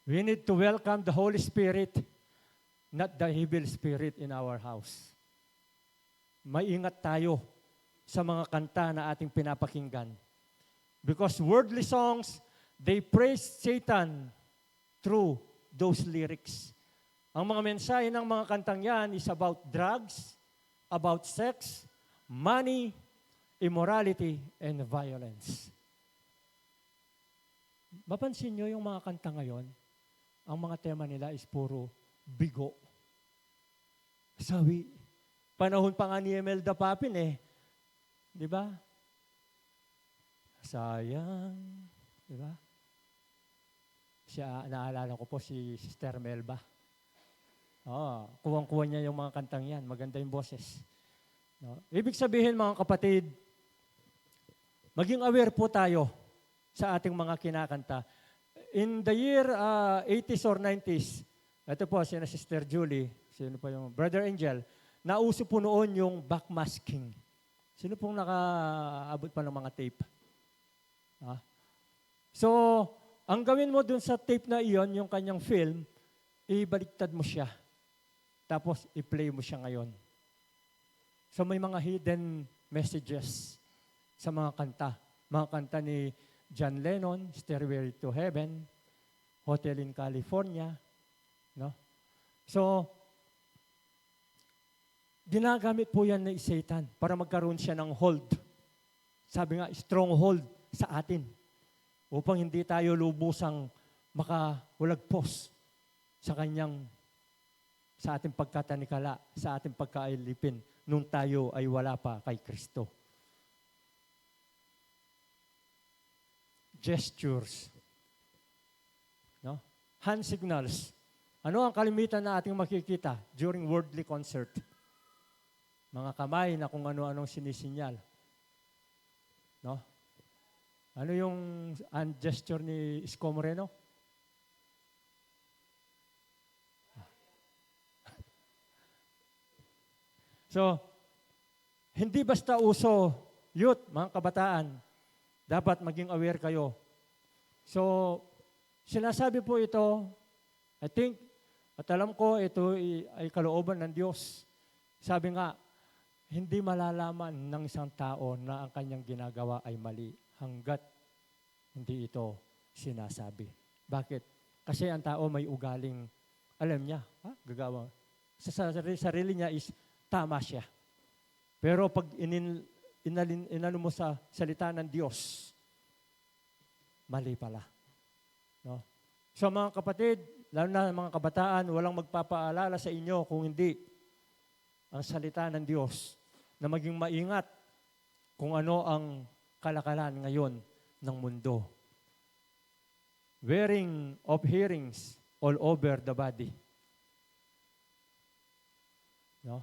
We need to welcome the Holy Spirit, not the evil spirit in our house. Maingat tayo sa mga kanta na ating pinapakinggan. Because worldly songs, they praise Satan through those lyrics. Ang mga mensahe ng mga kantang yan is about drugs, about sex, money, immorality, and violence. Mapansin nyo yung mga kanta ngayon, ang mga tema nila is puro bigo. Sabi, panahon pa nga ni Imelda Papin Di ba? Sayang. Di ba? Siya, naalala ko po si Sister Melba. Kuwang-kuwa niya yung mga kantang yan. Maganda yung boses. No? Ibig sabihin mga kapatid, maging aware po tayo sa ating mga kinakanta. In the year 80s or 90s, ito po, sina Sister Julie, sino pa yung Brother Angel, nauso po noon yung backmasking. Sino pong nakaabot pa ng mga tape? So, ang gawin mo dun sa tape na iyon, yung kanyang film, ibaliktad mo siya. Tapos, i-play mo siya ngayon. So, may mga hidden messages sa mga kanta. Mga kanta ni John Lennon, Stairway to Heaven, Hotel in California. No? So, ginagamit po yan ni Satan para magkaroon siya ng hold. Sabi nga, stronghold sa atin. Upang hindi tayo lubusang makawalagpos sa sa ating pagkatanikala, sa ating pagkailipin, nung tayo ay wala pa kay Kristo. Gestures. No? Hand signals. Ano ang kalimitan na ating makikita during worldly concert? Mga kamay na kung ano-anong sinisinyal. No? Ano yung hand gesture ni Isko Moreno? So, hindi basta uso, youth, mga kabataan, dapat maging aware kayo. So, sinasabi po ito, I think, at alam ko, ito ay kalooban ng Diyos. Sabi nga, hindi malalaman ng isang tao na ang kanyang ginagawa ay mali hanggat hindi ito sinasabi. Bakit? Kasi ang tao may ugaling, alam niya, gagawa. Sa sarili niya is tama siya. Pero pag inano mo sa salita ng Diyos, mali pala. No? So mga kapatid, lalo na mga kabataan, walang magpapaalala sa inyo kung hindi ang salita ng Diyos na maging maingat kung ano ang kalakalan ngayon ng mundo. Wearing of hearings all over the body. No?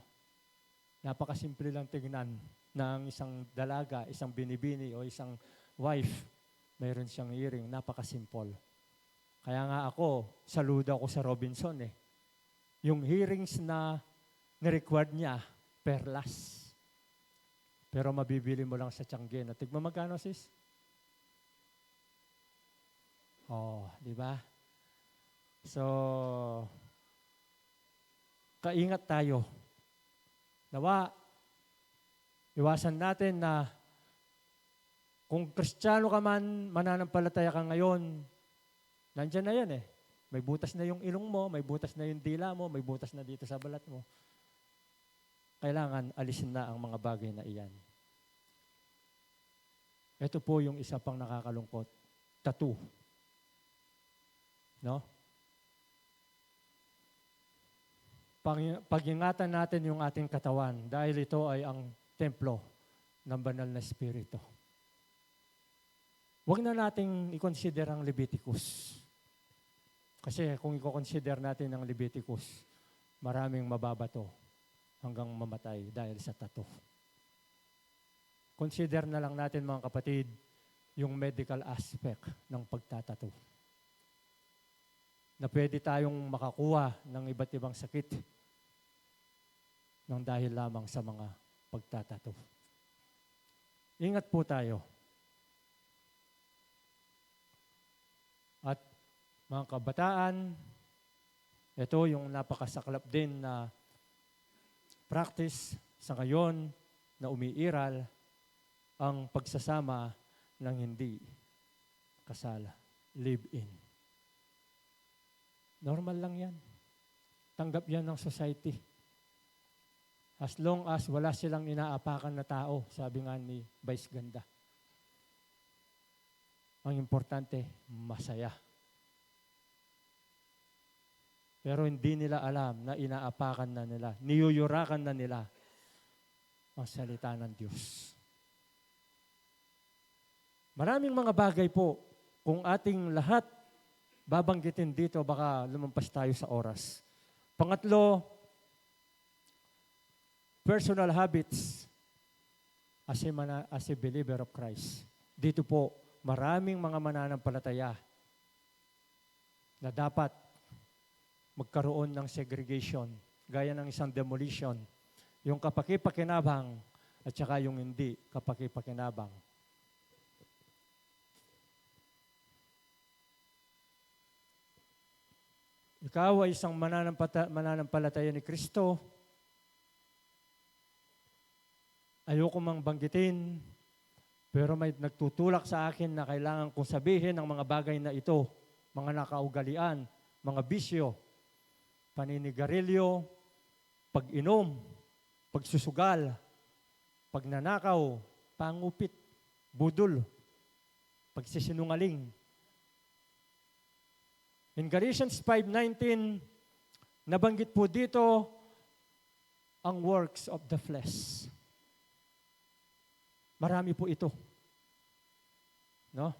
Napakasimple lang tingnan na ang isang dalaga, isang binibini o isang wife, mayroon siyang earring. Napakasimple. Kaya nga ako, saludo ako sa Robinson eh. Yung hearings na ni-required niya, perlas. Pero mabibili mo lang sa Tiangge. Tignan mo magkano sis? Di ba? So, kaingat tayo. Nawa, iwasan natin na kung Kristiyano ka man, mananampalataya ka ngayon, nandyan na yan eh. May butas na yung ilong mo, may butas na yung dila mo, may butas na dito sa balat mo. Kailangan alisin na ang mga bagay na iyan. Ito po yung isa pang nakakalungkot. Tattoo. No? Pag-ingatan natin yung ating katawan dahil ito ay ang templo ng banal na Espiritu. Huwag na nating i-consider ang Leviticus. Kasi kung i-consider natin ang Leviticus, maraming mababato hanggang mamatay dahil sa tattoo. Consider na lang natin mga kapatid yung medical aspect ng pagtatato. Na pwede tayong makakuha ng iba't ibang sakit ng dahil lamang sa mga pagtatato. Ingat po tayo. At mga kabataan, ito yung napakasaklap din na practice sa ngayon na umiiral ang pagsasama ng hindi kasal, live-in. Normal lang yan. Tanggap yan ng society. As long as wala silang inaapakan na tao, sabi nga ni Vice Ganda. Ang importante, masaya. Pero hindi nila alam na inaapakan na nila, niyuyurakan na nila ang salita ng Diyos. Maraming mga bagay po, kung ating lahat babanggitin dito, baka lumampas tayo sa oras. Pangatlo, personal habits as a believer of Christ. Dito po, maraming mga mananampalataya na dapat magkaroon ng segregation, gaya ng isang demolition, yung kapaki-pakinabang at saka yung hindi kapaki-pakinabang. Ikaw ay isang mananampalataya ni Kristo. Ayoko mang banggitin, pero may nagtutulak sa akin na kailangan kong sabihin ang mga bagay na ito, mga nakaugalian, mga bisyo, paninigarilyo, pag-inom, pagsusugal, pagnanakaw, pangupit, budol, pagsisinungaling. In Galatians 5:19, nabanggit po dito ang works of the flesh. Marami po ito. No?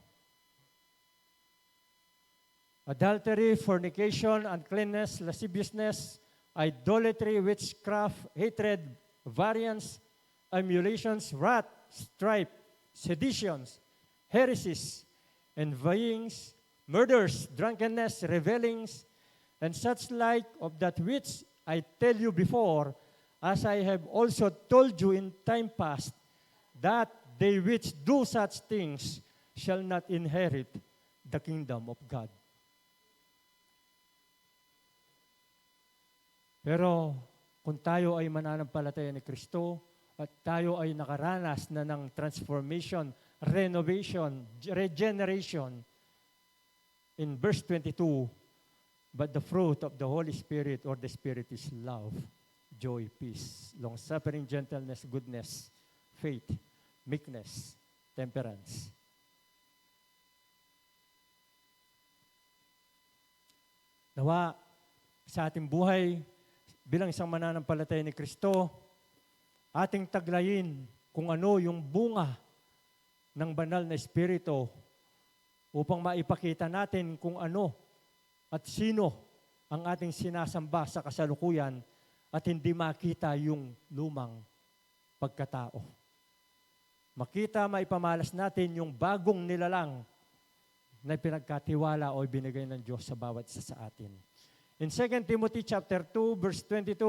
Adultery, fornication, uncleanness, lasciviousness, idolatry, witchcraft, hatred, variance, emulations, wrath, strife, seditions, heresies, envyings, murders, drunkenness, revelings, and such like of that which I tell you before, as I have also told you in time past, that they which do such things shall not inherit the kingdom of God. Pero kung tayo ay mananampalataya ni Kristo at tayo ay nakaranas na ng transformation, renovation, regeneration, in verse 22, but the fruit of the Holy Spirit or the Spirit is love, joy, peace, long-suffering, gentleness, goodness, faith, meekness, temperance. Nawa sa ating buhay bilang isang mananampalataya ni Kristo, ating taglayin kung ano yung bunga ng banal na Espiritu upang maipakita natin kung ano at sino ang ating sinasamba sa kasalukuyan at hindi makita yung lumang pagkatao. Makita, maipamalas natin yung bagong nilalang na pinagkatiwala o binigay ng Diyos sa bawat isa sa atin. In 2 Timothy chapter 2, verse 22,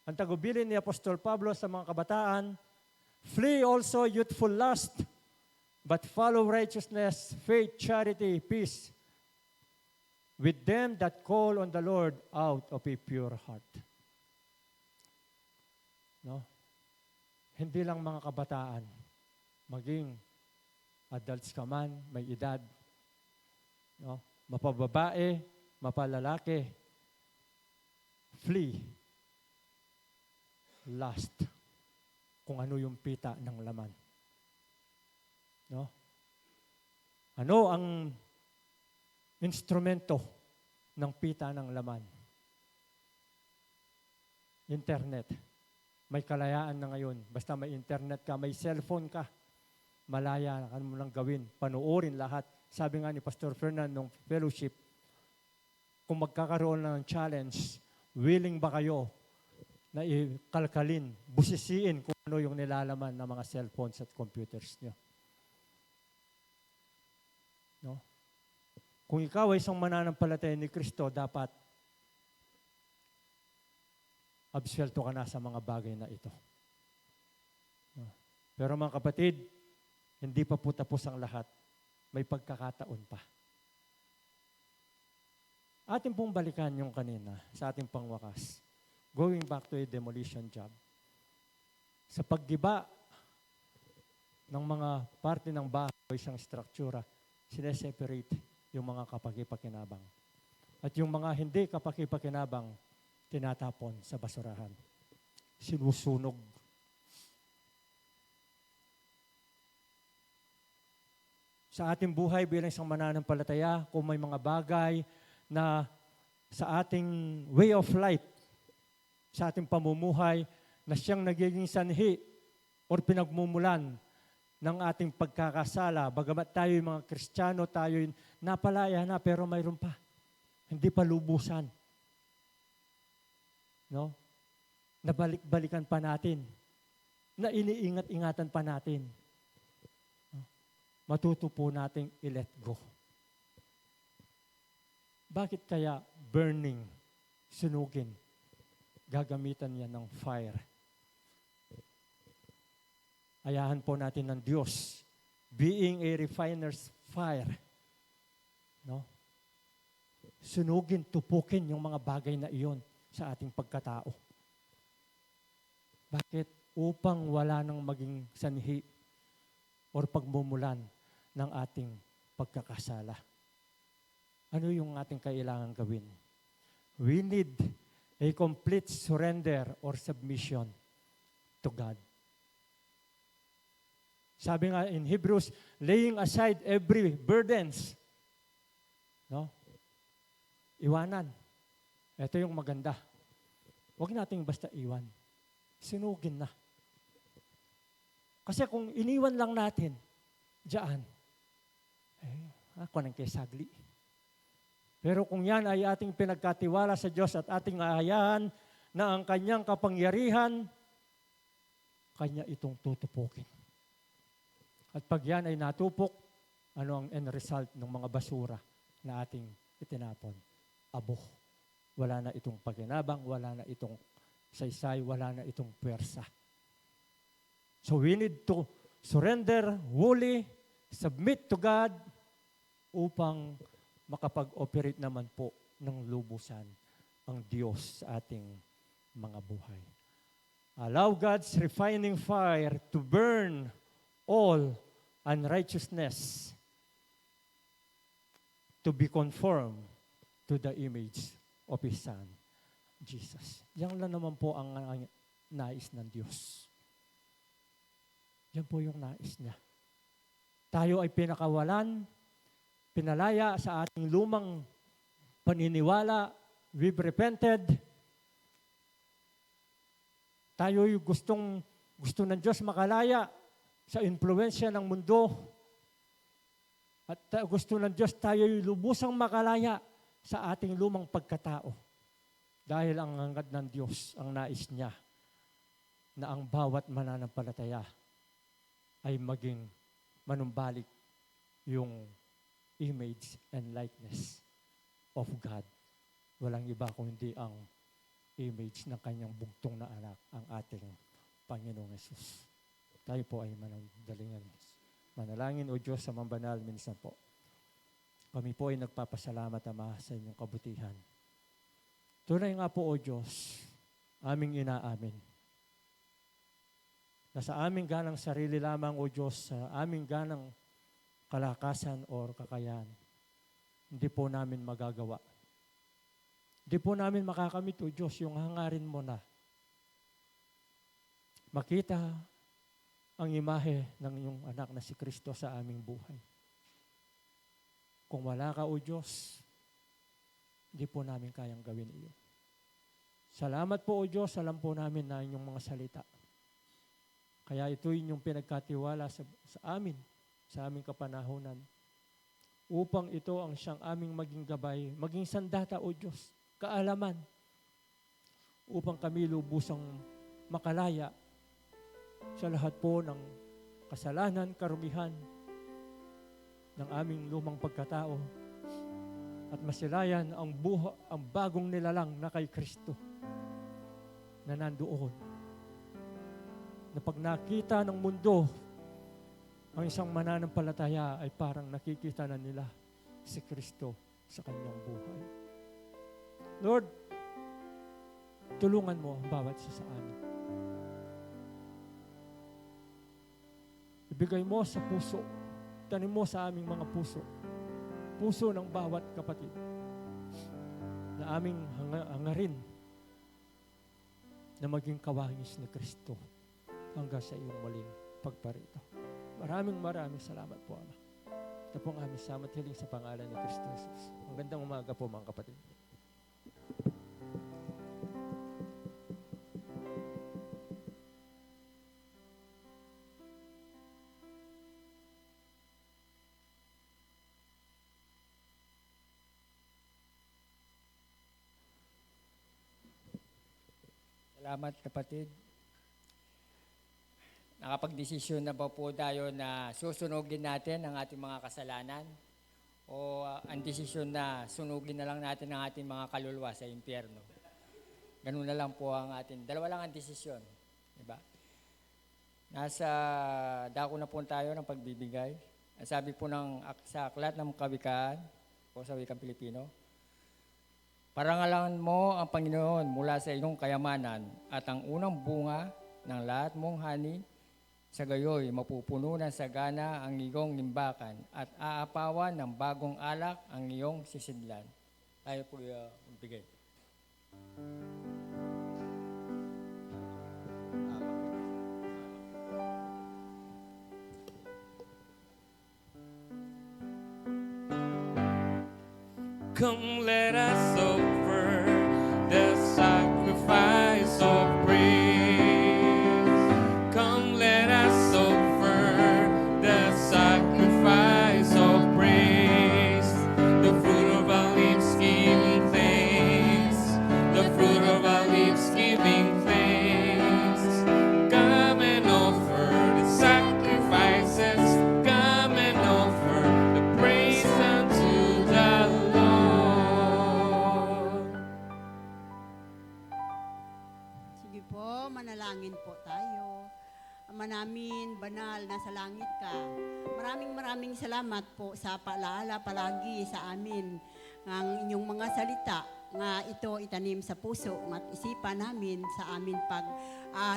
ang tagubilin ni Apostol Pablo sa mga kabataan, flee also youthful lust, but follow righteousness, faith, charity, peace, with them that call on the Lord out of a pure heart. No? Hindi lang mga kabataan, maging adults ka man, may edad, no? Mapababae, mapalalaki, flee, lust, kung ano yung pita ng laman. No? Ano ang instrumento ng pita ng laman? Internet. May kalayaan na ngayon. Basta may internet ka, may cellphone ka, malaya ka mo lang gawin. Panuorin lahat. Sabi nga ni Pastor Fernan ng fellowship, kung magkakaroon ng challenge, willing ba kayo na ikalkalin, busisiin kung ano yung nilalaman ng mga cellphones at computers nyo? No? Kung ikaw ay isang mananampalataya ni Kristo, dapat absuelto ka na sa mga bagay na ito. No? Pero mga kapatid, hindi pa po tapos ang lahat. May pagkakataon pa. Atin pong balikan yung kanina sa ating pangwakas. Going back to a demolition job. Sa paggiba ng mga parte ng bahay o isang struktura, sineseparate yung mga kapaki-pakinabang. At yung mga hindi kapaki-pakinabang, tinatapon sa basurahan. Sinusunog. Sa ating buhay bilang isang mananampalataya, kung may mga bagay na sa ating way of life, sa ating pamumuhay, na siyang nagiging sanhi or pinagmumulan ng ating pagkakasala. Bagamat tayo yung mga Kristiyano, tayo yung napalaya na, pero mayroon pa. Hindi pa lubusan. No? Nabalik-balikan pa natin. Na iniingat-ingatan pa natin. No? Matuto po nating i-let go. Bakit kaya burning, sunugin? Gagamitan yan ng fire. Ayahan po natin ng Diyos, being a refiner's fire. No? Sunugin, tupukin yung mga bagay na iyon sa ating pagkatao. Bakit? Upang wala nang maging sanhi or pagmumulan ng ating pagkakasala. Ano yung ating kailangan gawin? We need a complete surrender or submission to God. Sabi nga in Hebrews, laying aside every burdens. No? Iwanan. Ito yung maganda. Huwag nating basta iwan. Sinugin na. Kasi kung iniwan lang natin, diyan, ako nang kay sagli. Pero kung yan ay ating pinagkatiwala sa Diyos at ating aayahan na ang kanyang kapangyarihan, kanya itong tutupukin. At pag yan ay natupok, ano ang end result ng mga basura na ating itinapon? Abo. Wala na itong paginabang, wala na itong saysay, wala na itong puwersa. So we need to surrender wholly, submit to God, upang makapag-operate naman po ng lubusan ang Diyos sa ating mga buhay. Allow God's refining fire to burn all unrighteousness to be conformed to the image of His Son, Jesus. Yan lang naman po ang nais ng Diyos. Yan po yung nais niya. Tayo ay pinakawalan, pinalaya sa ating lumang paniniwala, we've repented. Tayo yung gusto ng Diyos makalaya sa impluensya ng mundo. At gusto ng Diyos tayo yung lubusang makalaya sa ating lumang pagkatao. Dahil ang hangad ng Diyos, ang nais niya, na ang bawat mananampalataya ay maging manumbalik yung image and likeness of God. Walang iba kundi ang image ng kanyang bugtong na anak, ang ating Panginoong Yesus. Tayo po ay manandalingan. Manalangin, O Diyos, sa mambanal minsan po. Kami po ay nagpapasalamat, Ama, sa inyong kabutihan. Tunay nga po, O Diyos, aming inaamin. Na sa aming ganang sarili lamang, O Diyos, sa aming ganang kalakasan o kakayahan, hindi po namin magagawa. Hindi po namin makakamit, O Diyos, yung hangarin mo na makita ang imahe ng iyong anak na si Kristo sa aming buhay. Kung wala ka, O Diyos, hindi po namin kayang gawin iyon. Salamat po, O Diyos, alam po namin na inyong mga salita. Kaya ito inyong pinagkatiwala sa amin, sa aming kapanahunan, upang ito ang siyang aming maging gabay, maging sandata, O Diyos, kaalaman, upang kami lubusang makalaya sa lahat po ng kasalanan, karumihan ng aming lumang pagkatao at masilayan ang bagong nilalang na kay Kristo na nandoon. Na pag nakita ng mundo ang isang mananampalataya ay parang nakikita na nila si Kristo sa kanyang buhay. Lord, tulungan mo ang bawat isa sa amin. Ibigay mo sa puso, tanim mo sa aming mga puso ng bawat kapatid na aming hangarin na maging kawangis ni Kristo hanggang sa iyong muling pagparito. Maraming salamat po, Ama. Ito pong aming salamat hiling sa pangalan ni Kristo Jesus. Ang gandang umaga po, mga kapatid. Salamat kapatid. Nakapagdesisyon na ba po tayo na susunugin natin ang ating mga kasalanan? O ang desisyon na sunugin na lang natin ang ating mga kaluluwa sa impyerno? Ganun na lang po ang ating, dalawa lang ang desisyon. Diba? Nasa dako na po tayo ng pagbibigay. Ang sabi po sa aklat ng kawikaan, o sa wikang Pilipino, parangalan mo ang Panginoon mula sa iyong kayamanan at ang unang bunga ng lahat mong hani, sa gayoy mapupuno ng sagana ang iyong imbakan at aapawan ng bagong alak ang iyong sisidlan. Tayo po magbigay. Come, let us offer the sacrifice of praise. Come, let us offer the sacrifice of praise. The fruit of our lips giving thanks. The fruit of our lips giving thanks. Come and offer the sacrifices. Come and offer the praise unto the Lord. Sige po, manalangin po tayo. Ama namin, banal, nasa langit ka. Maraming salamat po sa paalala palagi sa amin ng inyong mga salita nga ito itanim sa puso at isipan namin sa amin pag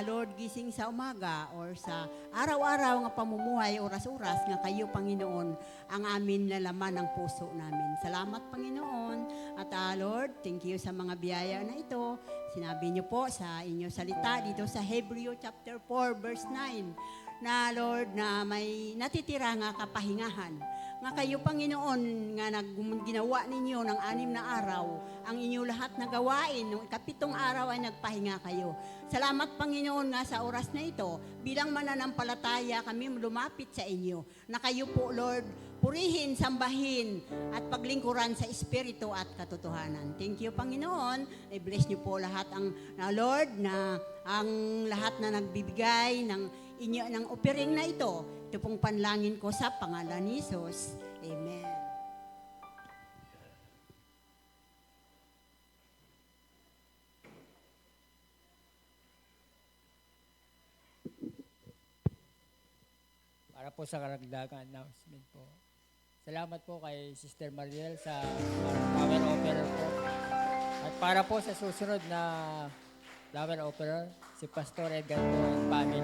Lord, gising sa umaga or sa araw-araw nga pamumuhay, oras-oras nga kayo, Panginoon, ang amin na laman ng puso namin. Salamat, Panginoon. At Lord, thank you sa mga biyaya na ito. Sinabi niyo po sa inyong salita dito sa Hebreo chapter 4 verse 9 na Lord na may natitira nga kapahingahan. Nga kayo, Panginoon, nga ginawa ninyo ng 6 na araw, ang inyo lahat na gawain, nung 7 araw ay nagpahinga kayo. Salamat, Panginoon, nga sa oras na ito, bilang mananampalataya kami lumapit sa inyo, na kayo po, Lord, purihin, sambahin, at paglingkuran sa Espiritu at katotohanan. Thank you, Panginoon. I-bless niyo po lahat Lord, na ang lahat na nagbibigay ng inyo ng offering na ito. Ito pong panlangin ko sa pangalan ni Jesus. Amen. Para po sa karagdagang announcement po. Salamat po kay Sister Mariel sa flower offerer po. At para po sa susunod na flower offerer, si Pastor Edgar po and family.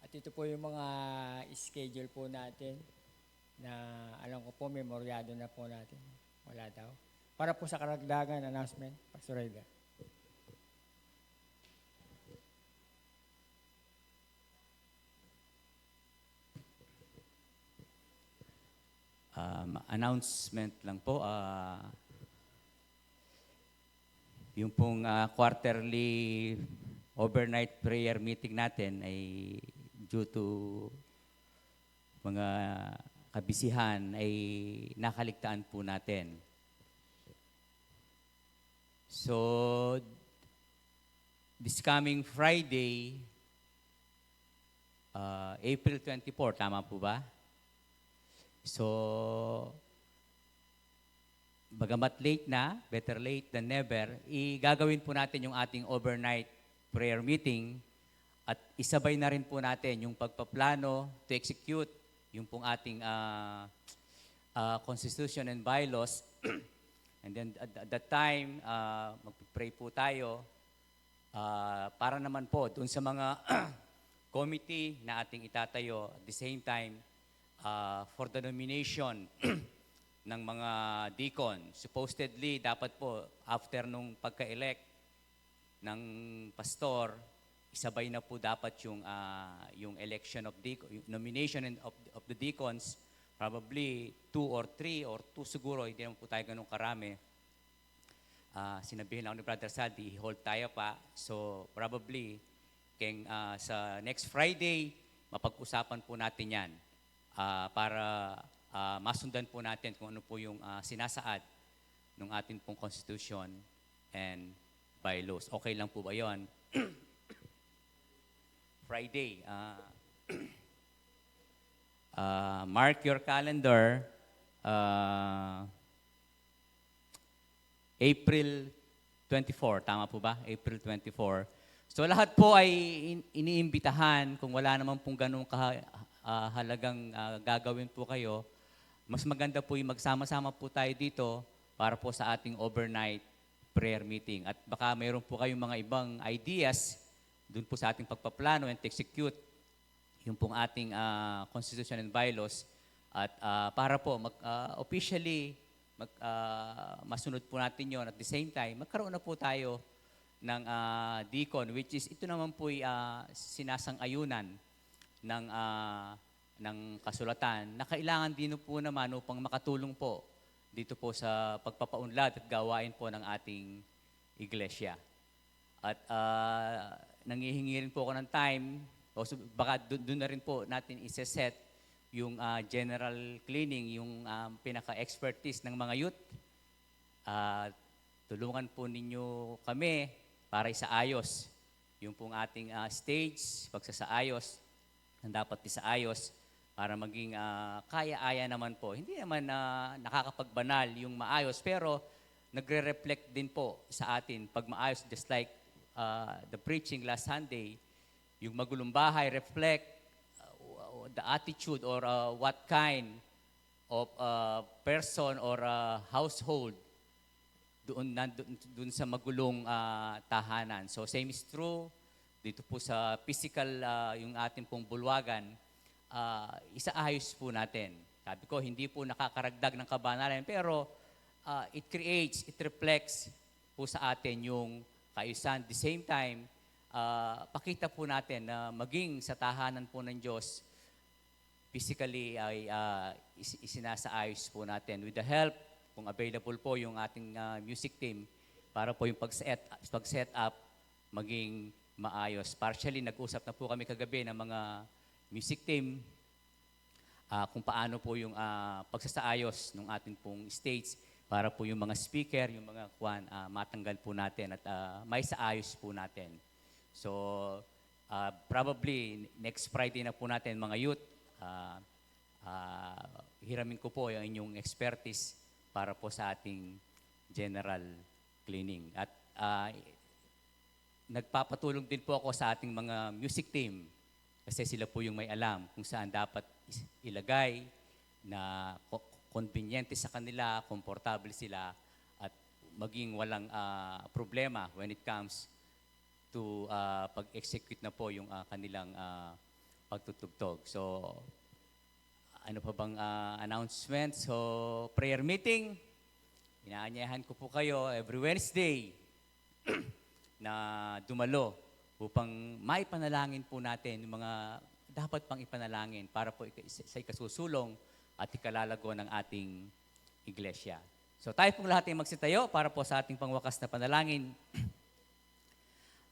At ito po yung mga schedule po natin na alam ko po memoryado na po natin. Wala daw. Para po sa karagdagan announcement, Pastor Edgar. Announcement lang po. Yung pong quarterly overnight prayer meeting natin ay due to mga kabisihan ay nakaligtaan po natin. So, this coming Friday, April 24, tama po ba? So, bagamat late na, better late than never, gagawin po natin yung ating overnight prayer meeting at isabay na rin po natin yung pagpaplano to execute yung pong ating constitution and bylaws. And then at that time, mag-pray po tayo para naman po doon sa mga committee na ating itatayo at the same time, for the nomination ng mga deacon. Supposedly, dapat po, after nung pagka-elect ng pastor, isabay na po dapat yung election of nomination of the deacons, probably 2 or 3 or 2 siguro, hindi naman po tayo ganun karami. Sinabihin lang ni Brother Saldi, hold tayo pa. So, probably, sa next Friday, mapag-usapan po natin yan. Para masundan po natin kung ano po yung sinasaad ng ating pong Constitution and bylaws. Okay lang po ba yun? Friday. Mark your calendar. April 24. Tama po ba? April 24. So lahat po ay iniimbitahan. Kung wala naman pong ganung halagang gagawin po kayo, mas maganda po yung magsama-sama po tayo dito para po sa ating overnight prayer meeting. At baka mayroon po kayong mga ibang ideas dun po sa ating pagpaplano and execute yung pong ating Constitution and Bylaws. At para po officially masunod po natin yon at the same time, magkaroon na po tayo ng deacon, which is ito naman po sinasang-ayunan ng kasulatan na kailangan din po naman upang makatulong po dito po sa pagpapaunlad at gawain po ng ating iglesia. At nangihingi rin po ako ng time, o baka doon na rin po natin iseset yung general cleaning, yung pinaka-expertise ng mga youth. Tulungan po ninyo kami para isaayos yung pong ating stage, pagsasaayos, ang dapat isaayos para maging kaya-aya naman po. Hindi naman nakakapagbanal yung maayos, pero nagre-reflect din po sa atin pag maayos, just like the preaching last Sunday, yung magulong bahay reflect the attitude or what kind of person or household doon sa magulong tahanan. So same is true dito po sa physical yung ating pong bulwagan, isaayos po natin. Sabi ko, hindi po nakakaragdag ng kabanalan, pero it creates, it reflects po sa atin yung kaayusan. At the same time, pakita po natin na maging sa tahanan po ng Diyos, physically ay isinasaayos po natin. With the help, kung available po yung ating music team, para po yung pag-set up maging maayos. Partially, nag-usap na po kami kagabi ng mga music team kung paano po yung pagsasaayos ng ating pong stage para po yung mga speaker, yung mga matanggal po natin at may saayos po natin. So, probably next Friday na po natin mga youth, hiramin ko po yung inyong expertise para po sa ating general cleaning. At nagpapatulong din po ako sa ating mga music team kasi sila po yung may alam kung saan dapat ilagay na conveniente sa kanila, komportable sila, at maging walang problema when it comes to pag-execute na po yung kanilang pagtutugtog. So, ano pa bang announcement? So, prayer meeting. Inaanyahan ko po kayo every Wednesday na dumalo upang maipanalangin po natin yung mga dapat pang ipanalangin para po sa ikasusulong at ikalalago ng ating iglesia. So tayo pong lahat ay magsitayo para po sa ating pangwakas na panalangin.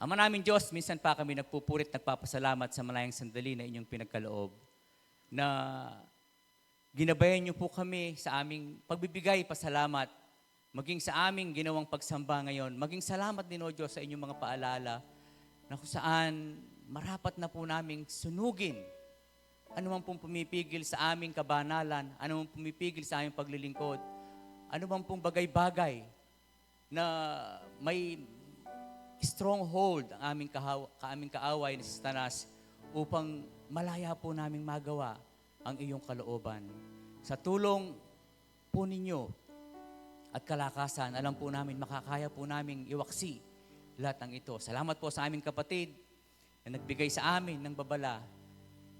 Ama namin Diyos, minsan pa kami nagpupurit, nagpapasalamat sa malayang sandali na inyong pinagkaloob na ginabayan niyo po kami sa aming pagbibigay pasalamat, maging sa aming ginawang pagsamba ngayon, maging salamat din o Diyos sa inyong mga paalala na kung saan marapat na po naming sunugin ano man pong pumipigil sa aming kabanalan, ano man pumipigil sa aming paglilingkod, ano man pong bagay-bagay na may stronghold ang aming kaaway na Satanas upang malaya po naming magawa ang iyong kalooban. Sa tulong po ninyo at kalakasan, alam po namin, makakaya po namin iwaksi lahat ng ito. Salamat po sa aming kapatid na nagbigay sa amin ng babala.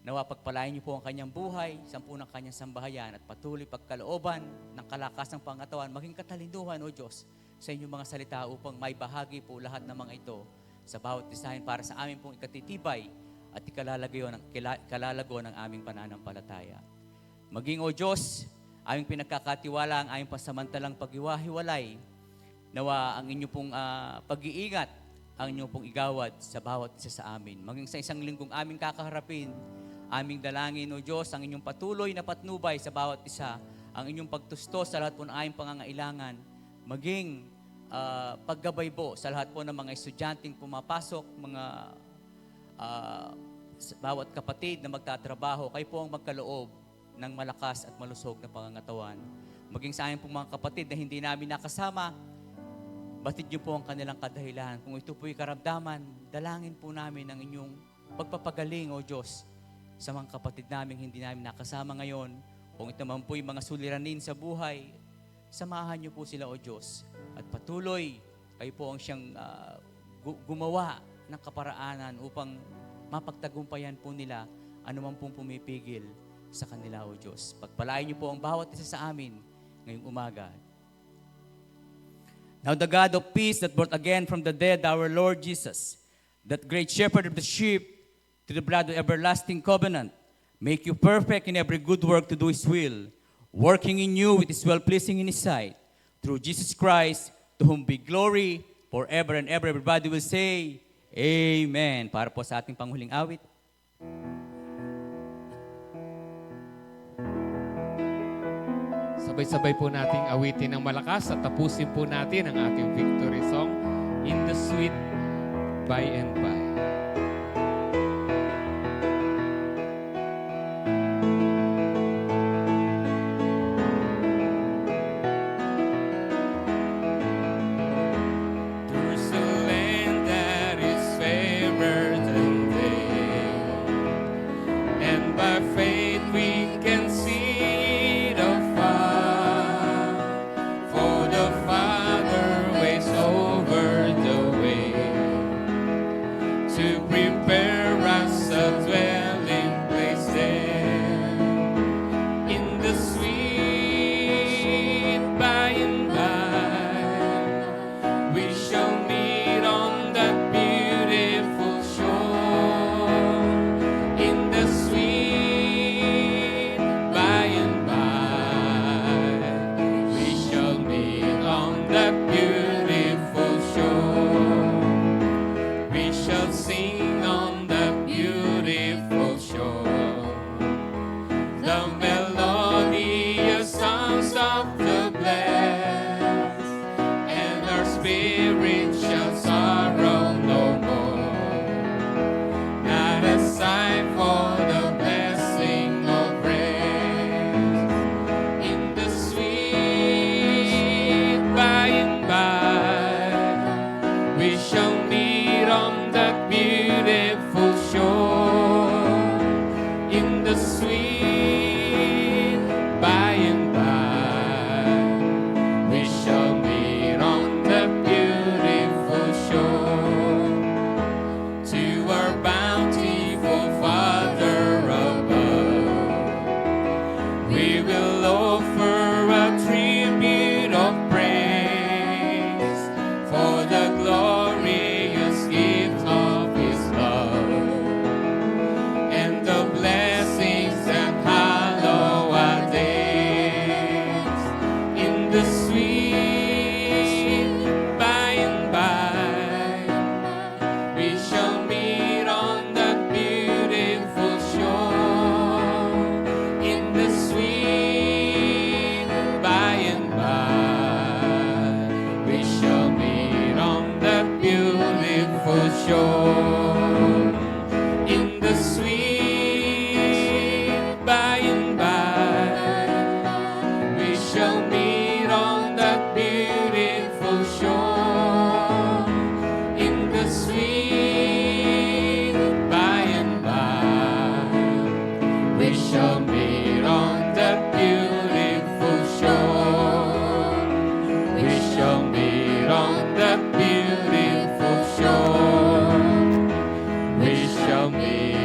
Nawa pagpalain niyo po ang kanyang buhay, sampu ng kanyang sambahayan at patuloy pagkalooban ng kalakasang pangatawan, maging katalinduhan, O Diyos, sa inyong mga salita upang may bahagi po lahat ng mga ito sa bawat design para sa amin pong ikatitibay at ikalalago ng aming pananampalataya. Maging, O Diyos, aming pinagkakatiwala ang aming pasamantalang pag-iwahiwalay, nawa ang inyong pong pag-iingat, ang inyong pong igawad sa bawat isa sa amin. Maging sa isang linggong aming kakaharapin, aming dalangin, O Diyos, ang inyong patuloy na patnubay sa bawat isa, ang inyong pagtusto sa lahat po ng aming pangangailangan, maging paggabay po sa lahat po ng mga estudyanteng pumapasok, mga bawat kapatid na magtatrabaho, kayo po ang magkaloob ng malakas at malusog na pangangatawan. Maging sa aming pong mga kapatid na hindi namin nakasama, batid niyo po ang kanilang kadahilan. Kung ito po'y karamdaman, dalangin po namin ang inyong pagpapagaling, O Diyos, sa mga kapatid namin hindi namin nakasama ngayon. Kung ito man po'y mga suliranin sa buhay, samahan niyo po sila, O Diyos. At patuloy, kayo po ang siyang gumawa ng kaparaanan upang mapagtagumpayan po nila anuman pong pumipigil sa kanila, O Diyos. Pagpalain niyo po ang bawat isa sa amin ngayong umaga. Now the God of peace that brought again from the dead our Lord Jesus, that great shepherd of the sheep, to the blood of everlasting covenant, make you perfect in every good work to do His will, working in you with His well-pleasing in His sight, through Jesus Christ, to whom be glory forever and ever. Everybody will say, Amen. Para po sa ating panghuling awit. Sabay-sabay po nating awitin ng malakas at tapusin po natin ang ating victory song, In the Sweet By and By. There's a land that is fairer than day, and by faith we can see the far, for the Father waits over the way to prepare us a dwelling place there. In the sweet by and by, we shall meet on that beautiful shore. In the sweet by and by, we shall meet on that beautiful shore. We shall sing on that beautiful shore the melodious songs of the blessed, and our spirit shall sorrow no more. Not a sigh for the blessing of rest. In the sweet by and by, we shall meet on that beautiful shore. In the sweet by and by, we shall meet on that beautiful shore. To our bountiful Father above, we will offer a tribute of praise for the glorious gift of His love and the blessings that hallow our days. In the sweet by and by, we shall meet on that beautiful shore. In the sweet by and by, we shall meet on that beautiful shore. In the sweet by and by, we shall meet on that beautiful shore. In the sweet by and by, we shall meet on that beautiful shore. We shall meet on that beautiful shore. We shall meet